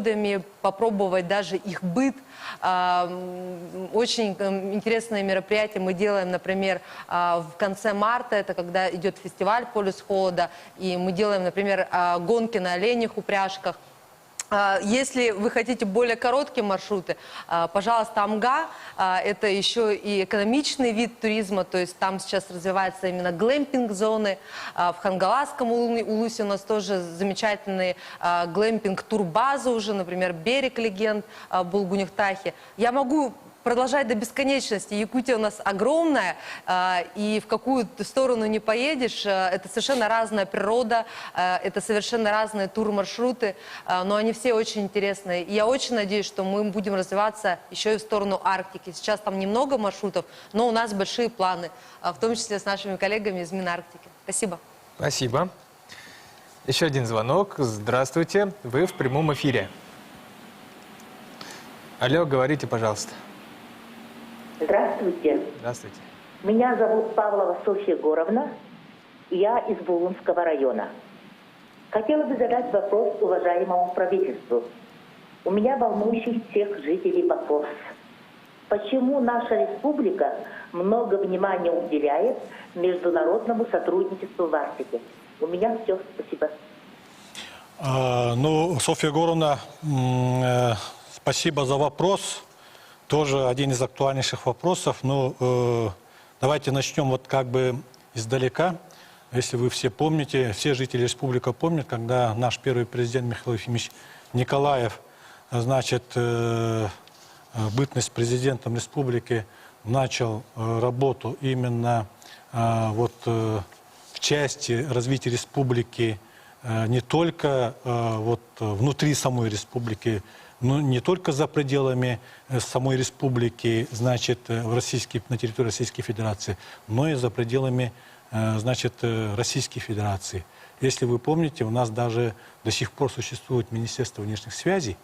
попробовать даже их быт. Очень интересное мероприятие мы делаем, например, в конце марта, это когда идет фестиваль «Полюс холода», и мы делаем, например, гонки на оленях упряжках. Если вы хотите более короткие маршруты, пожалуйста, Амга – это еще и экономичный вид туризма, то есть там сейчас развиваются именно глэмпинг-зоны. В Хангаласском улусе у нас тоже замечательные глэмпинг-турбазы уже, например, «Берег легенд» в Булгунихтахе. Я могу продолжать до бесконечности. Якутия у нас огромная, и в какую сторону не поедешь, это совершенно разная природа, это совершенно разные турмаршруты, но они все очень интересные. И я очень надеюсь, что мы будем развиваться еще и в сторону Арктики. Сейчас там немного маршрутов, но у нас большие планы, в том числе с нашими коллегами из Минарктики. Спасибо. Спасибо. Еще один звонок. Здравствуйте. Вы в прямом эфире. Алло, говорите, пожалуйста. Здравствуйте. Здравствуйте. Меня зовут Павлова Софья Егоровна. Я из Булунского района. Хотела бы задать вопрос уважаемому правительству. У меня волнующий всех жителей вопрос. Почему наша республика много внимания уделяет международному сотрудничеству в Арктике? У меня все. Спасибо. Ну, Софья Егоровна, спасибо за вопрос. Тоже один из актуальнейших вопросов. Но давайте начнем вот как бы издалека. Если вы все помните, все жители республики помнят, когда наш первый президент Михаил Ефимович Николаев, значит, бытность президентом республики, начал работу именно вот в части развития республики не только вот внутри самой республики, но не только за пределами самой республики, значит, на территории Российской Федерации, но и за пределами, значит, Российской Федерации. Если вы помните, у нас даже до сих пор существует Министерство внешних связей.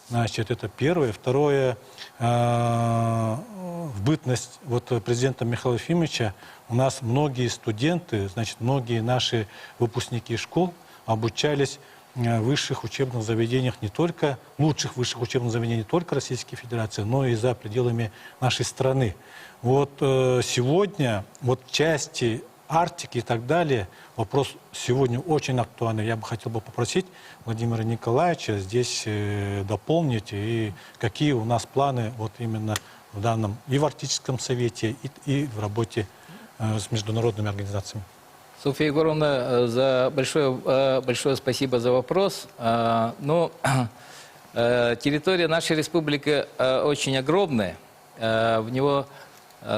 Значит, это первое. Второе, в бытность вот президента Михаила Ефимовича у нас многие студенты, значит, многие наши выпускники школ обучались в высших учебных заведениях не только, лучших высших учебных заведений не только Российской Федерации, но и за пределами нашей страны. Вот сегодня, вот части Арктики и так далее, вопрос сегодня очень актуальный. Я бы хотел попросить Владимира Николаевича здесь дополнить, и какие у нас планы вот именно в данном и в Арктическом совете, и в работе с международными организациями. Софья Егоровна, за большое спасибо за вопрос. Но территория нашей республики очень огромная. В него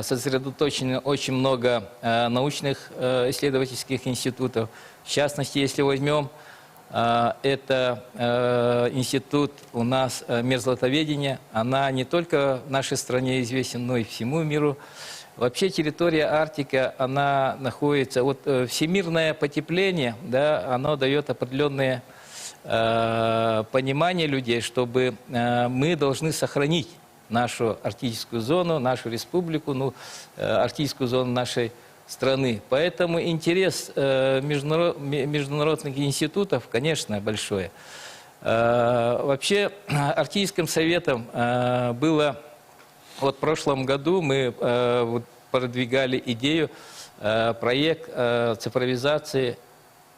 сосредоточено очень много научных исследовательских институтов. В частности, если возьмем, это институт у нас мерзлотоведения. Она не только в нашей стране известен, но и всему миру. Вообще территория Арктики, она находится, вот всемирное потепление, да, оно дает определенное понимание людей, чтобы мы должны сохранить нашу арктическую зону, нашу республику, ну, арктическую зону нашей страны. Поэтому интерес международных институтов, конечно, большой. Вообще Арктическим советом было Вот в прошлом году мы продвигали идею, проект цифровизации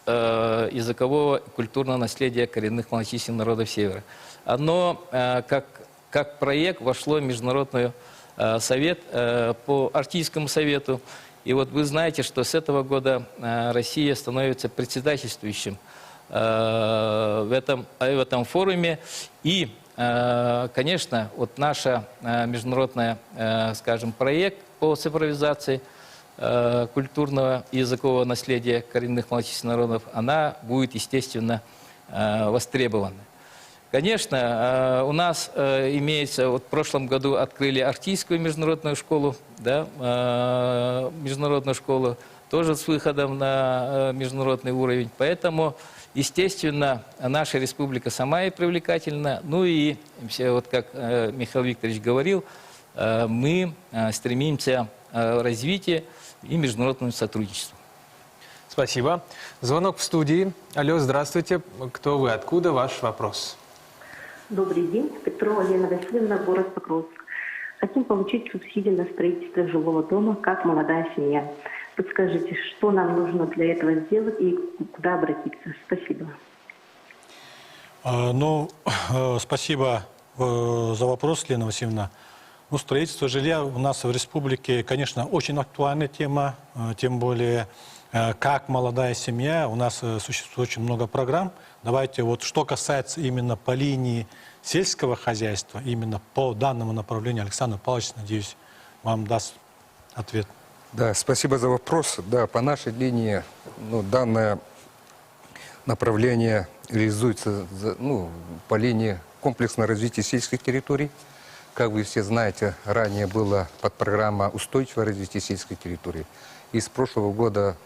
языкового и культурного наследия коренных малочисленных народов Севера. Оно как проект вошло в Международный совет по Арктическому совету. И вот вы знаете, что с этого года Россия становится председательствующим в этом форуме. И, конечно, вот наш международный, скажем, проект по цифровизации культурного и языкового наследия коренных малочисленных народов, она будет, естественно, востребована. Конечно, у нас имеется, вот в прошлом году открыли Арктическую международную школу, да, международную школу, тоже с выходом на международный уровень. Поэтому, естественно, наша республика сама и привлекательна. Ну и, вот как Михаил Викторович говорил, мы стремимся к развитию и международному сотрудничеству. Спасибо. Звонок в студии. Алло, здравствуйте. Кто вы? Откуда? Ваш вопрос. Добрый день. Петрова Лена Васильевна, город Покровск. Хотим получить субсидии на строительство жилого дома как молодая семья. Подскажите, что нам нужно для этого сделать и куда обратиться? Спасибо. Спасибо за вопрос, Лена Васильевна. Ну, строительство жилья у нас в республике, конечно, очень актуальная тема, тем более, как молодая семья. У нас существует очень много программ. Давайте вот, что касается именно по линии сельского хозяйства, именно по данному направлению, Александр Павлович, надеюсь, вам даст ответ. Да, спасибо за вопрос. Да, по нашей линии данное направление реализуется по линии комплексного развития сельских территорий. Как вы все знаете, ранее была подпрограмма устойчивого развития сельской территории. И с прошлого года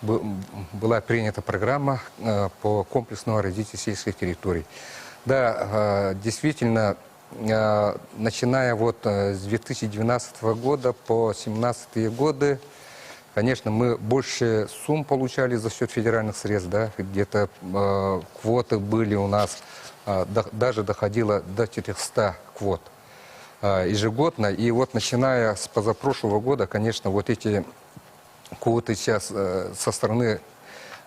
была принята программа по комплексному развитию сельских территорий. Да, действительно, начиная с 2012 года по 2017 годы, конечно, мы больше сумм получали за счет федеральных средств, да, где-то квоты были у нас, даже доходило до 400 квот ежегодно. И вот начиная с позапрошлого года, конечно, вот эти квоты сейчас со стороны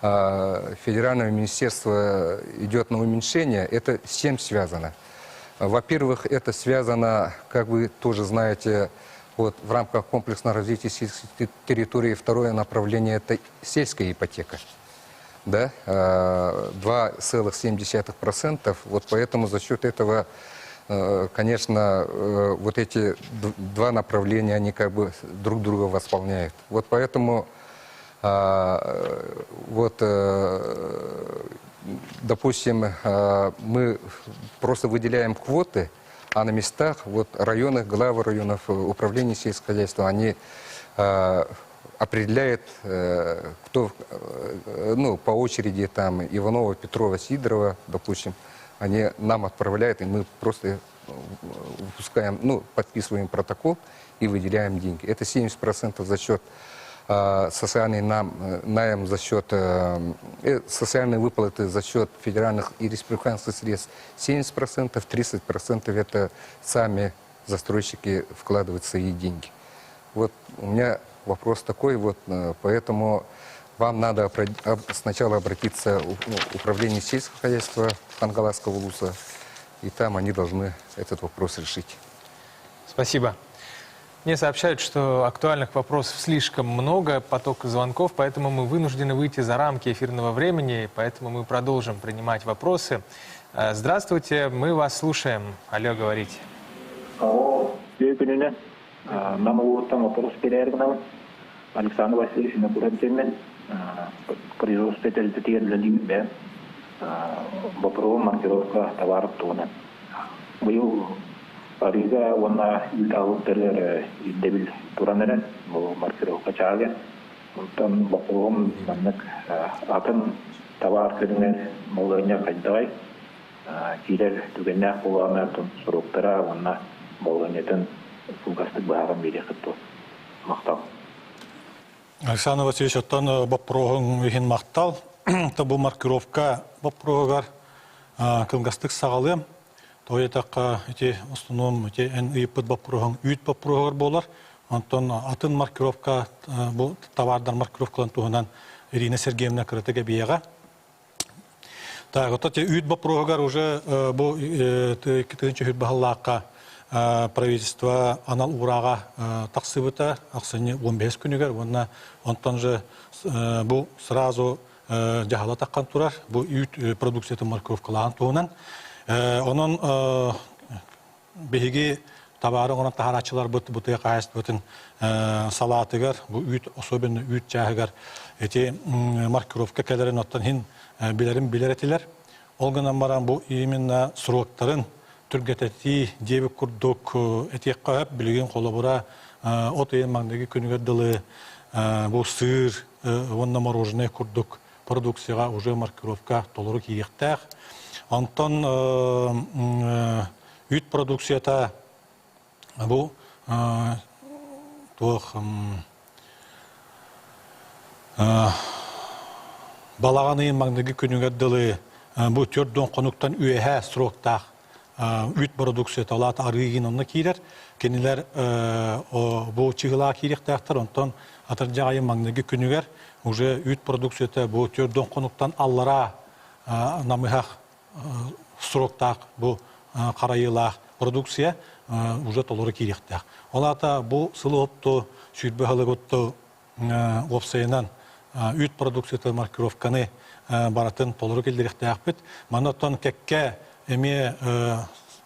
федерального министерства идет на уменьшение. Это с чем связано? Во-первых, это связано, как вы тоже знаете, вот в рамках комплексного развития сельской территории второе направление – это сельская ипотека. Да? 2,7%. Вот поэтому за счет этого, конечно, вот эти два направления, они как бы друг друга восполняют. Вот поэтому, допустим, мы просто выделяем квоты, а на местах районах, главы районов, управления сельского хозяйства, они определяют, кто, по очереди, там, Иванова, Петрова, Сидорова, допустим, они нам отправляют, и мы просто выпускаем, подписываем протокол и выделяем деньги. Это 70% за счет социальный найм, за счет социальной выплаты за счет федеральных и республиканских средств 70%, 30% это сами застройщики вкладывают свои деньги. Вот у меня вопрос такой, поэтому вам надо сначала обратиться в управление сельского хозяйства Хангаласского улуса, и там они должны этот вопрос решить. Спасибо. Мне сообщают, что актуальных вопросов слишком много, поток звонков, поэтому мы вынуждены выйти за рамки эфирного времени, поэтому мы продолжим принимать вопросы. Здравствуйте, мы вас слушаем. Алло, говорите. Алло, нам вопрос перервного. Александр Васильевич, на Курантимен, производитель для Лимбе, вопрос маркировка товаров тона. Рига, она илтаутер дебил туранера, маркировка чага. Там вопрос намек атом товар кирнер молодня кайдай. Кирер тугенна кулана тон суруктара, она молоднятен фугастык баарам берехту. Мактал. Александр Васильевич, оттан вопрос хин мактал. Табу маркировка вопросгар кылгастык сагалым. то это эти в основном эти НИП бапруган, ют бапругар болар. Антон атын маркировка бу товардар маркировкалан тугунан Ирина Сергеевна кырытыга бияга. Так, вот эти ют бапругар уже бу тыгынчы хүт бахаллаакка правительство анал урага таксыбыта аксыны 15 күнүгөр онна онтон же бу сразу жахала таккан турар бу ют продукцияты маркировкалаан тугунан онон беги товары онан тахарачылар бутыга кайст бүтүн салатыгар бу ют особенно ют жагыгар эти маркировка келерин оттон хин билеретилер олганан баран бу именно сроктарын түргетети дебе курдук этекка билген колобура от маңдагы күнүгө дылы бу сыр онна мороженое курдук продукцияга уже маркировка толору кийектак антон ют продукцията бу тох балаганы маңдагы күнүгө дылы бу төрдөн конуктан үйе сроктак ют продукция талат арыгин онна кирер кенилер бу чыгыла киректактар онтон атыржагай маңдагы күнүгөр уже ют продукцията бу төрдөн конуктан аллара намыхак сроктак бу карайыла продукция уже толору киректак олата бу сылыпту сүйтбехалыгытту опсайынан ют продукцията маркировканы баратын толору келдиректакпыт манатон кекке эме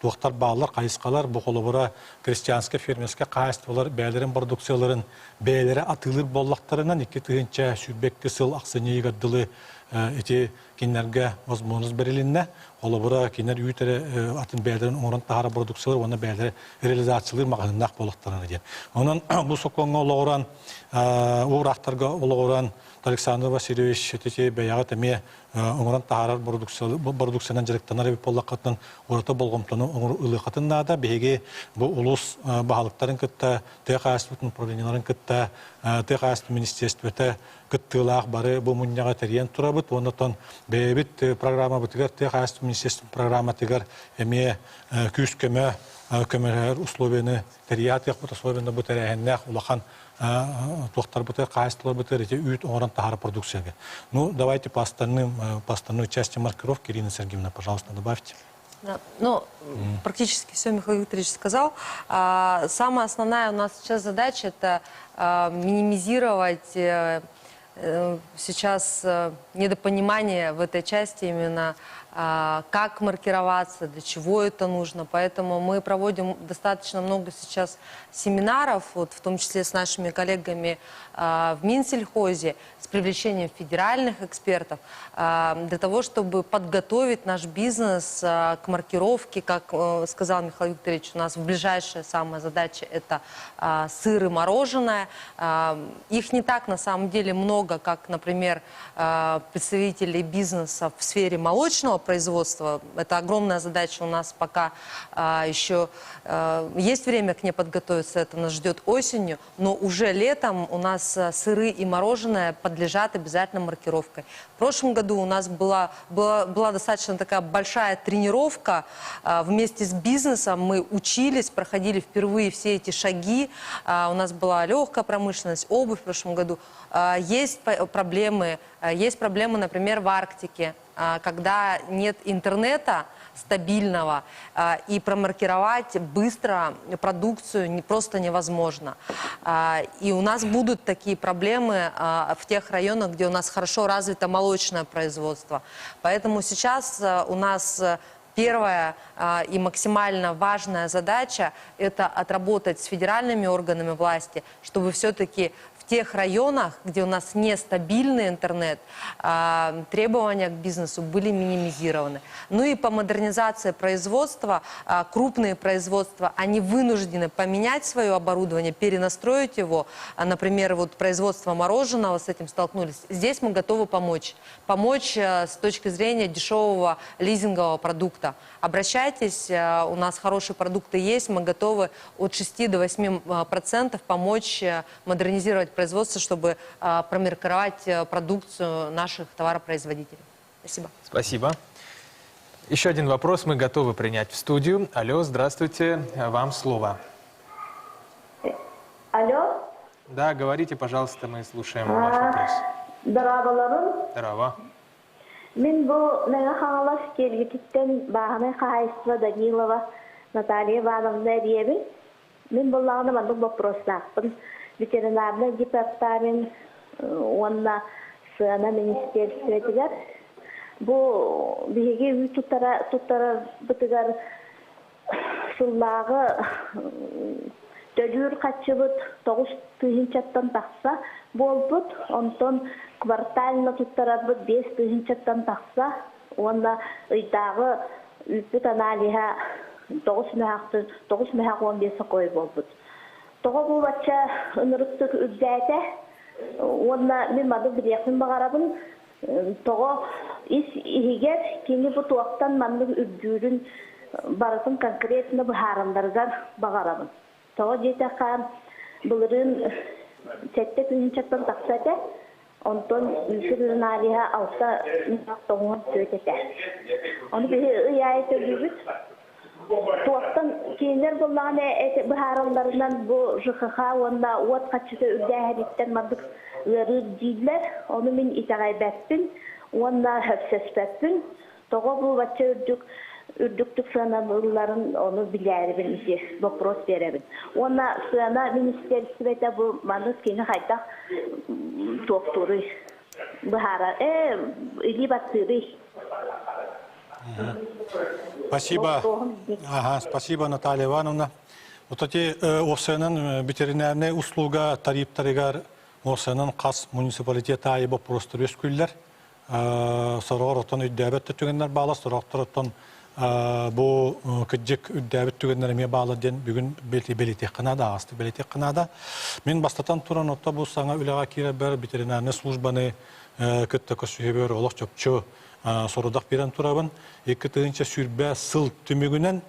туактар баалар кайыскалар бу колобура крестьянско фермерске кайыстылар бээлерин продукцияларын бээлери атылыр боллактарынан 2 тыгынча сүрбекке сыл аксыныйга дылы эти кинерге возможность берилинне колобура кинер үйтере атын бээлерин орон тахара продукциялар оны бээлери реализациялар магынак болуктарына ден онун бу соконго ологоран урактарга ологоран Александр Васильевич эти беягат эме оңорон тахарар продукциядан жарыктанар боллакатын урата болгомтону оңор ылыкатында беге бу улус баалыктарын кытта ТКС-тын управленияларын кытта ТКС министерството кыттылак бары бу мунняга терен турабыт онотон бебит программа бутыгар ТКС министерство программа тигар эме күскөмө көмөлөр условияны терят якпыт условияны бу тереннак улахан туактар бутер кайстылар бутер эти ют оңорон тахара продукцияга. Ну, давайте по остальной части маркировки, Ирина Сергеевна, пожалуйста, добавьте. Да. Ну, практически все Михаил Викторович сказал. Самая основная у нас сейчас задача – это минимизировать сейчас недопонимание в этой части именно как маркироваться, для чего это нужно. Поэтому мы проводим достаточно много сейчас семинаров, вот, в том числе с нашими коллегами в Минсельхозе, с привлечением федеральных экспертов, для того, чтобы подготовить наш бизнес к маркировке. Как сказал Михаил Викторович, у нас ближайшая самая задача – это сыр и мороженое. Их не так на самом деле много, как, например, представителей бизнеса в сфере молочного производства. Это огромная задача у нас, пока еще есть время к ней подготовиться, это нас ждет осенью, но уже летом у нас сыры и мороженое подлежат обязательно маркировке. В прошлом году у нас была достаточно такая большая тренировка вместе с бизнесом, мы учились, проходили впервые все эти шаги, у нас была легкая промышленность, обувь в прошлом году. Есть проблемы, например, в Арктике, когда нет интернета стабильного, и промаркировать быстро продукцию просто невозможно. И у нас будут такие проблемы в тех районах, где у нас хорошо развито молочное производство. Поэтому сейчас у нас первая и максимально важная задача – это отработать с федеральными органами власти, чтобы все-таки в тех районах, где у нас нестабильный интернет, требования к бизнесу были минимизированы. Ну и по модернизации производства, крупные производства, они вынуждены поменять свое оборудование, перенастроить его. Например, вот производство мороженого, с этим столкнулись. Здесь мы готовы помочь. Помочь с точки зрения дешевого лизингового продукта. Обращайтесь, у нас хорошие продукты есть, мы готовы от 6 до 8% помочь модернизировать производство, чтобы промаркировать продукцию наших товаропроизводителей. Спасибо. Спасибо. Еще один вопрос мы готовы принять в студию. Алло, здравствуйте, вам слово. Алло. Да, говорите, пожалуйста, мы слушаем ваш вопрос. Здорово. Мен бұл мәңі қаңалас келгетіктен бағаны қайсыва Данилова Наталья Ивановна Ревин. Мен бұлағына мандық вопросақпын. Ветеринарный департамент, онна сына министерстветігер. Бұл беге үй тұттара бұтығар сұллағы төлүр қатшы бұд 9 түйінчаттан тақса бол бұд, онтон квартально тұттара бұд 5 түйінчаттан тақса, онда ұйдағы үппіт аналиға 9 мәхақ 15 қой бол бұд. Тоғы бұл батша ұнырықтық үддәйті, онда мен мады бірекпін бағарабын, тоғы егер кені бұт уақтан мандың үддүрін барытын конкретно бұхарымдарғар бағарабын. Тоғы жете қан бұлырын сәтті күнчаттан тақсады, онтон үлсірін алиға алса тоңын сөйтеті. Оны бір ұяйты жүріт. Туақтан кейіндер болған бұхарымдарынан бұл жықыға, онда от қатшысы үддәйіріттен мандық ұрыр дейділер. Оны мен итағай бәппін, онда хөпсес бәппін. Тоғы бұл бәтче үрдіктік сығанарларын оны біләйрі білмесе, вопрос беребін. Оны сығана министерствете бұл мандық кені қайтақ тоқтуры. Бұхара, үлі баттыры. Спасибо. Спасибо, Наталья Ивановна. Вот эти осенен ветеринарные услуга тарифтарыгар осенен қас муниципалитета айыбы просто өскүллер. Сорор отон үддәбетті түгенлер балы, сорақтыр отон бұл күджік үддәбет түгенлеріме балы ден бүгін белетек қынада, асты белетек қынада. Мен бастатан тұран отта бұл саңа үліға кері бір ветеринарный службаны күтті көсүйебер олық чөпчі сорудақ берен тұрабын. Екі тығынша сүрбә сыл түмігінен,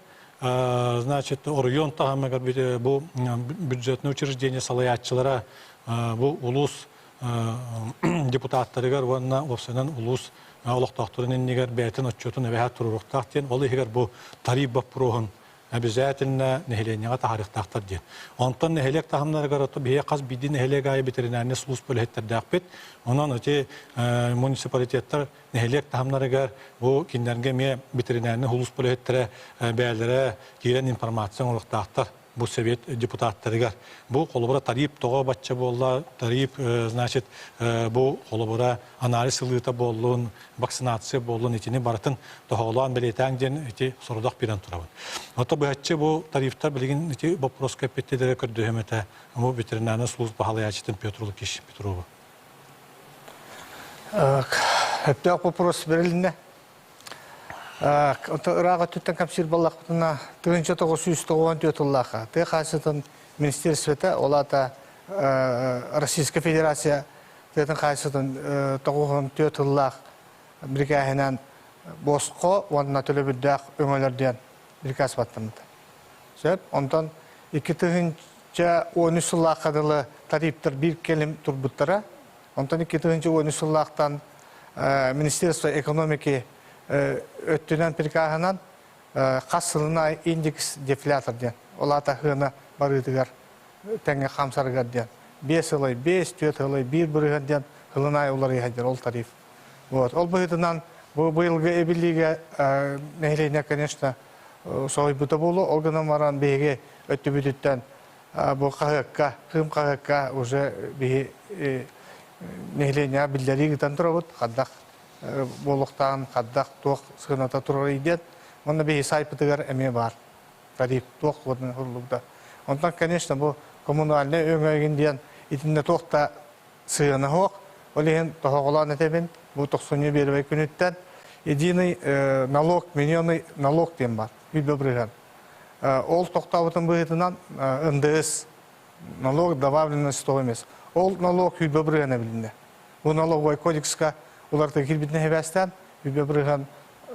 значит, Орион тағамығар бұл бюджетный учреждение салаятчылара, бұл улус депутаттарыгар, ванна опсынан улус олықтақтырының негер бәйтін отчетын әвәхәт тұрырықтақтен, ол егер бұл тариф бап бұрығын обязательно нехеленияға тахарықтақтар ден. Онтан нехелек тахамларыгар оту бейе қаз биді нехелек айы бетеринарный служб бөлеттерді ақпет. Онан өте муниципалитеттер нехелек тахамларыгар бұл кендерге ме бетеринарный служб бөлеттері бәлері кейлен информацион олықтақтар. Бұл совет депутаттарыгар. Бұл қолыбыра тариф тоға батча болла, тариф, значит, бұл қолыбыра анализ ылыта болуын, вакцинация болуын, етіне барытын тоғалуан білетәң ден еті сұрудақ берен тұрабын. Ота бұхатчы бұл тарифтар білген еті вопрос кәпеттедері көрді өметі бұл ветеринарный служб бағалы ячетін Петрулы Кеш Петрова. Әптәк вопрос беріліне. Ираға түттен кәмсір баллақытына 1994 ұллаға. Ты қайсытын министерстветі, олата Российская Федерация тетін қайсытын 94 ұллақ бригахинан босқо, онына төлі бүддәқ өңелерден бригас баттымды. Сөп, ондан 2013 ұллақ қадылы тарифтар бір келім тұрбыттара. Ондан 2013 ұллақтан Министерство экономики өттінен перкахынан қасылына индекс дефлятор ден. Олата хына барыдығар тәңе қамсарығар ден. 5 ылай 5, 4 ылай 1 бұрығар ден хылынай олар ехадер, ол тариф. Ол бұғыдынан бұйылғы әбіліге нәйлейіне, конечно, соғай бұта болу. Олғынан маран бейге өтті бүдіттен бұл қағыққа, қым қағыққа уже бейге нәйлейіне білдері ғытан тұрабыд, қаддақ болуқтан қаддақ тоқ сығыната тұрар едет, онда бейі сайпытығар әме бар. Тариф тоқ өтін ұрлықта. Ондан, конечно, бұл коммунальный өңегінден етінде тоқта сығыны хоқ, ол ең тоқолан әтебен, бұл тоқсыны бербей күніттен, единый налог, миньонный налог дем бар, үйбі бірген. Ол тоқтауытын бұғытынан НДС, налог добавленный стоимость. Ол налог үйбі бірген әбілінде. Бұл налоговой кодексқа оларды келбетіне хебәстен, үйбе бірген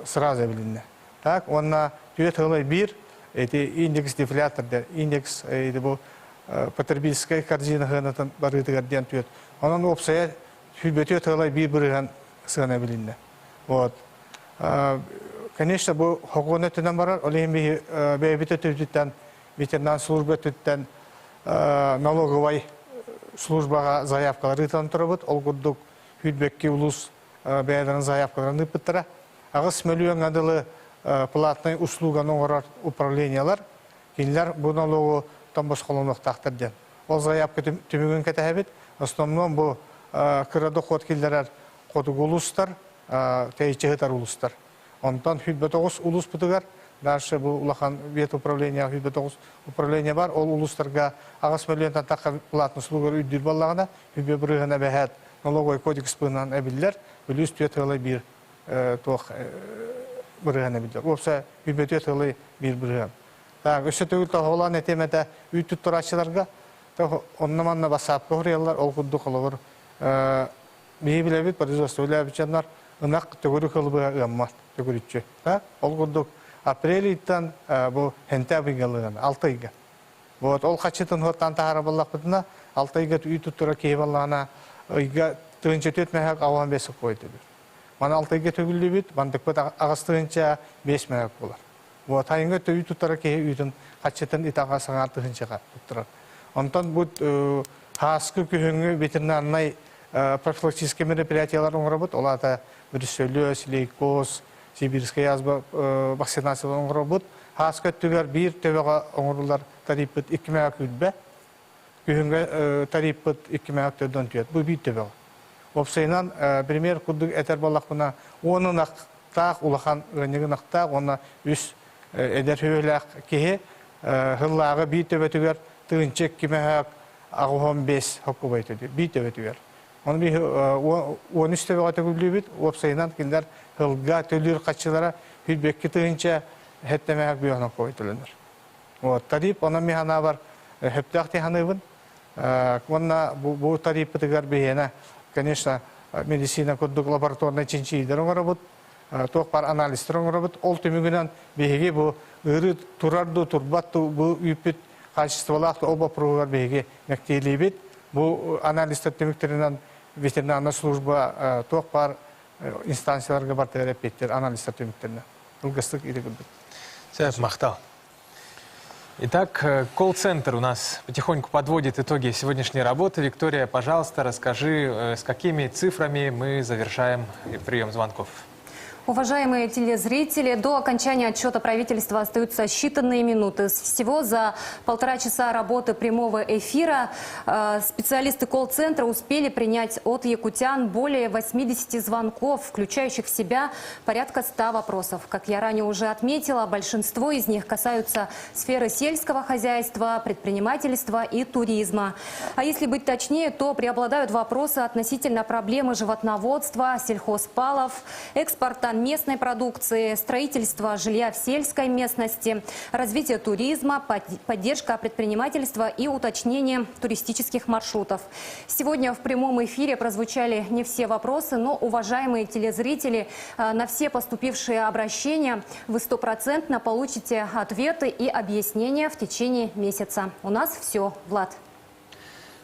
сразу білінді. Так, онна түйет ғылай бір, индекс дефлятор, индекс бұл потребительская корзина ғынатын барғытығар ден түйет. Онан опсая үйбе түйет ғылай бір бірген сығына білінді. конечно, bu hokukun barar, oleyim bir beyabite tüyütten, ветеринар служба tüyütten, налоговой службаға заявкалары танытырыбыт, ол күрдік хүйтбекке улус бәйдерін заявкаларını пыттыра. Ағыз миллион адылы платный услуганы оңырар управлениялар, кейлер бұл налогы там босқолынық тақтырден. Ол заявка түмігін кәтәбет, основном бұл кырады қот келдерер қодық улустар, тәйчігітар улустар. Онтан хүйтбетоғыз улус бұтығар, дальше бұл улахан бет управления, хүйтбетоғыз управления бар, ол улустарға ағыз миллионтан таққа платный услугар үйдір балағына, хүйтбе бұрығына бәхәт налоговый кодекс бұғынан әбілдер, бүліс түйетілі бір тоқ бұрығына білдер. Опса хүйтбе түйетілі бір бұрығын. Өсі төгіл тағылан әтеметі үйтіп тұрашыларға, оннаманна басапқа ғыриялар, ол күдді қылығыр. Бейі біләбет, производство біләбетчанлар, ынақ төгірі қылыбыға ұғаммар, төгірітші. Ол күдді апрель иттан бұл хенте абыйғалығын, 6 айға. Ол қачытын ғыттан тағара баллақ бұдына, 6 айға үйтіп тұра кейі баллағына, айға тұғынша төтмәйәк ауған бесік қойды бір. Мана 6 айға төгілі бет, бандық бұд ағыз тұғынша 5 мәйәк болар. Тайынға төй тұттара кейі үйдің қачытын итаға саңар тұғыншаға тұттырар. Онтан бұд хасқы күйіңі ветеринарнай профилактический мероприятиялар оңырабыд. Олата брюсселез, лейкоз, сибирская язба вакцинациялар оңырабыд. Хасқы түгер бір төбеға оңырылар тарипыд 2 мәйәк үлбә. Күйіңгі тарипыд 2 мәйәк төден түйет. Бұл бір төбеға. Опсайынан пример күрдік әтер балақпына 10 нақтақ, улахан ғынығын ақтақ, оны үс әдер өйләқ кейі ғыллағы бір төбе түгер тұғынчек кемәк ағуған 5 хаққы байтыды, бір төбе түгер. Оны бір 13 төбе ғаты күлі біт, опсайынан кендер ғылға төлір қатшылара хүлбекке тұғынча әттемәк бір хаққы байтылыныр. Тариф, оны механа бар хөптәқ теханығын, бұл тарифы түгер бейені, конечно, медицина күрдік лабораторный чинчейдер оңырабыд, тоқ бар анализтер оңырабыд, ол түмігінен бейге бұл ұры тұрарды, тұрбатты, бұл үйпет качестволақты оба пұрғығар бейге мәктейлей бет. Бұл анализтер түміктерінен ветеринарна служба тоқ бар инстанцияларға бар тәреп беттер, анализтер түміктерінен. Үлгістік иді күрдік. Сәп мақтал. Итак, колл-центр у нас потихоньку подводит итоги сегодняшней работы. Виктория, пожалуйста, расскажи, с какими цифрами мы завершаем прием звонков. Уважаемые телезрители, до окончания отчета правительства остаются считанные минуты. Всего за 1,5 часа работы прямого эфира специалисты колл-центра успели принять от якутян более 80 звонков, включающих в себя порядка 100 вопросов. Как я ранее уже отметила, большинство из них касаются сферы сельского хозяйства, предпринимательства и туризма. А если быть точнее, то преобладают вопросы относительно проблемы животноводства, сельхозпалов, экспорта местной продукции, строительства жилья в сельской местности, развитие туризма, поддержка предпринимательства и уточнение туристических маршрутов. Сегодня в прямом эфире прозвучали не все вопросы, но, уважаемые телезрители, на все поступившие обращения вы 100% получите ответы и объяснения в течение месяца. У нас все, Влад.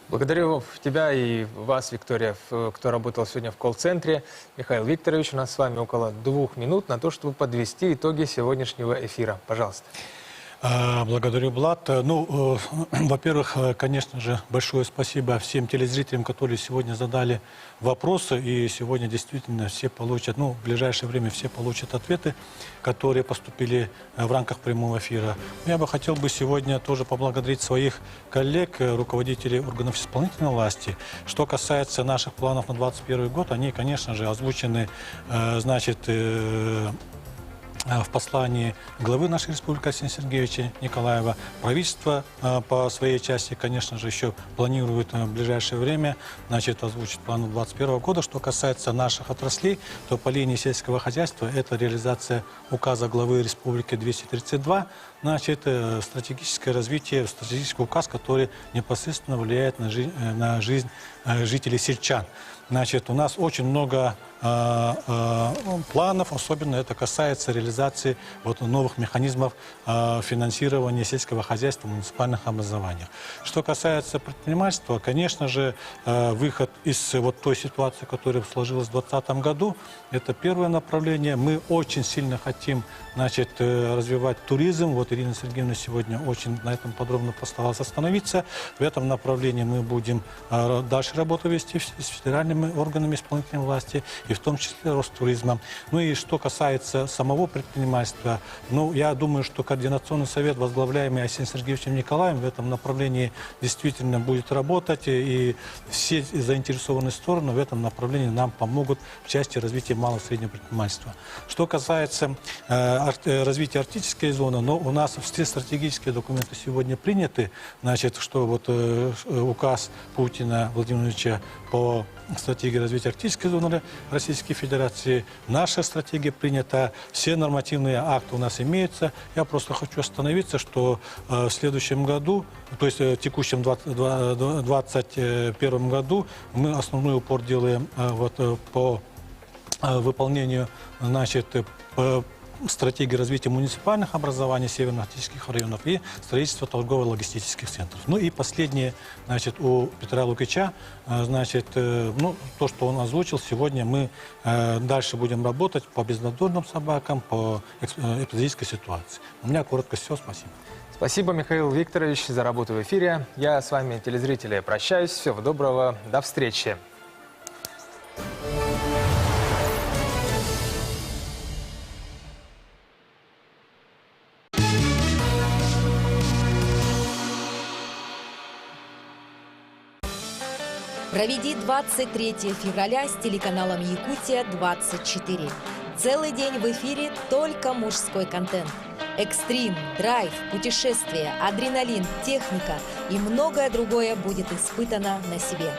Благодарю тебя и вас, Виктория, кто работал сегодня в колл-центре. Михаил Викторович, у нас с вами около 2 минут на то, чтобы подвести итоги сегодняшнего эфира. Пожалуйста. Благодарю, Влад. Ну, во-первых, конечно же, большое спасибо всем телезрителям, которые сегодня задали вопросы. И сегодня действительно все получат, ну, в ближайшее время все получат ответы, которые поступили в рамках прямого эфира. Я бы хотел сегодня тоже поблагодарить своих коллег, руководителей органов исполнительной власти. Что касается наших планов на 2021 год, они, конечно же, озвучены, значит, в послании главы нашей республики Арсения Сергеевича Николаева. Правительство по своей части, конечно же, еще планирует в ближайшее время, значит, озвучить план 2021 года. Что касается наших отраслей, то по линии сельского хозяйства это реализация указа главы республики 232 значит, стратегическое развитие, стратегический указ, который непосредственно влияет на жизнь жителей сельчан. Значит, у нас очень много планов, особенно это касается реализации новых механизмов финансирования сельского хозяйства в муниципальных образованиях. Что касается предпринимательства, конечно же, выход из той ситуации, которая сложилась в 2020 году, это первое направление. Мы очень сильно хотим, значит, развивать туризм. Ирина Сергеевна сегодня очень на этом подробно постаралась остановиться. В этом направлении мы будем дальше работу вести с федеральными органами исполнительной власти, и в том числе Ростуризмом. И что касается самого предпринимательства, я думаю, что Координационный совет, возглавляемый Арсением Сергеевичем Николаем, в этом направлении действительно будет работать, и все заинтересованные стороны в этом направлении нам помогут в части развития малого и среднего предпринимательства. Что касается развития арктической зоны, у нас все стратегические документы сегодня приняты, значит, что указ Путина Владимира Владимировича по стратегии развития арктической зоны Российской Федерации, наша стратегия принята, все нормативные акты у нас имеются. Я просто хочу остановиться, что в следующем году, то есть в текущем 2021 году, мы основной упор делаем по выполнению, значит, стратегии развития муниципальных образований северно-арктических районов и строительства торгово-логистических центров. И последнее, значит, у Петра Лукича, значит, то, что он озвучил, сегодня мы дальше будем работать по безнадзорным собакам, по эпизодической ситуации. У меня коротко все. Спасибо. Спасибо, Михаил Викторович, за работу в эфире. Я с вами, телезрители, прощаюсь. Всего доброго. До встречи. Проведи 23 февраля с телеканалом «Якутия-24». Целый день в эфире только мужской контент. Экстрим, драйв, путешествия, адреналин, техника и многое другое будет испытано на себе.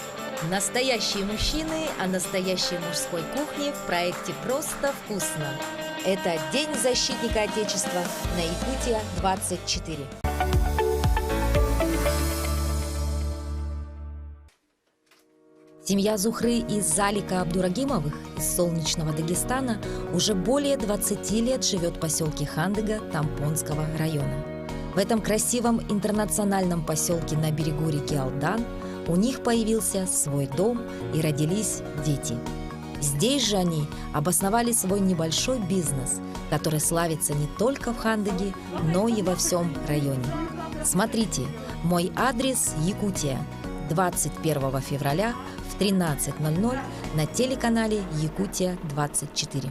Настоящие мужчины о настоящей мужской кухне в проекте «Просто вкусно». Это День защитника Отечества на «Якутия-24». Семья Зухры из Залика Абдурагимовых из солнечного Дагестана уже более 20 лет живет в поселке Хандыга Тампонского района. В этом красивом интернациональном поселке на берегу реки Алдан у них появился свой дом и родились дети. Здесь же они обосновали свой небольшой бизнес, который славится не только в Хандыге, но и во всем районе. Смотрите, мой адрес Якутия, 21 февраля в 13:00 на телеканале Якутия-24.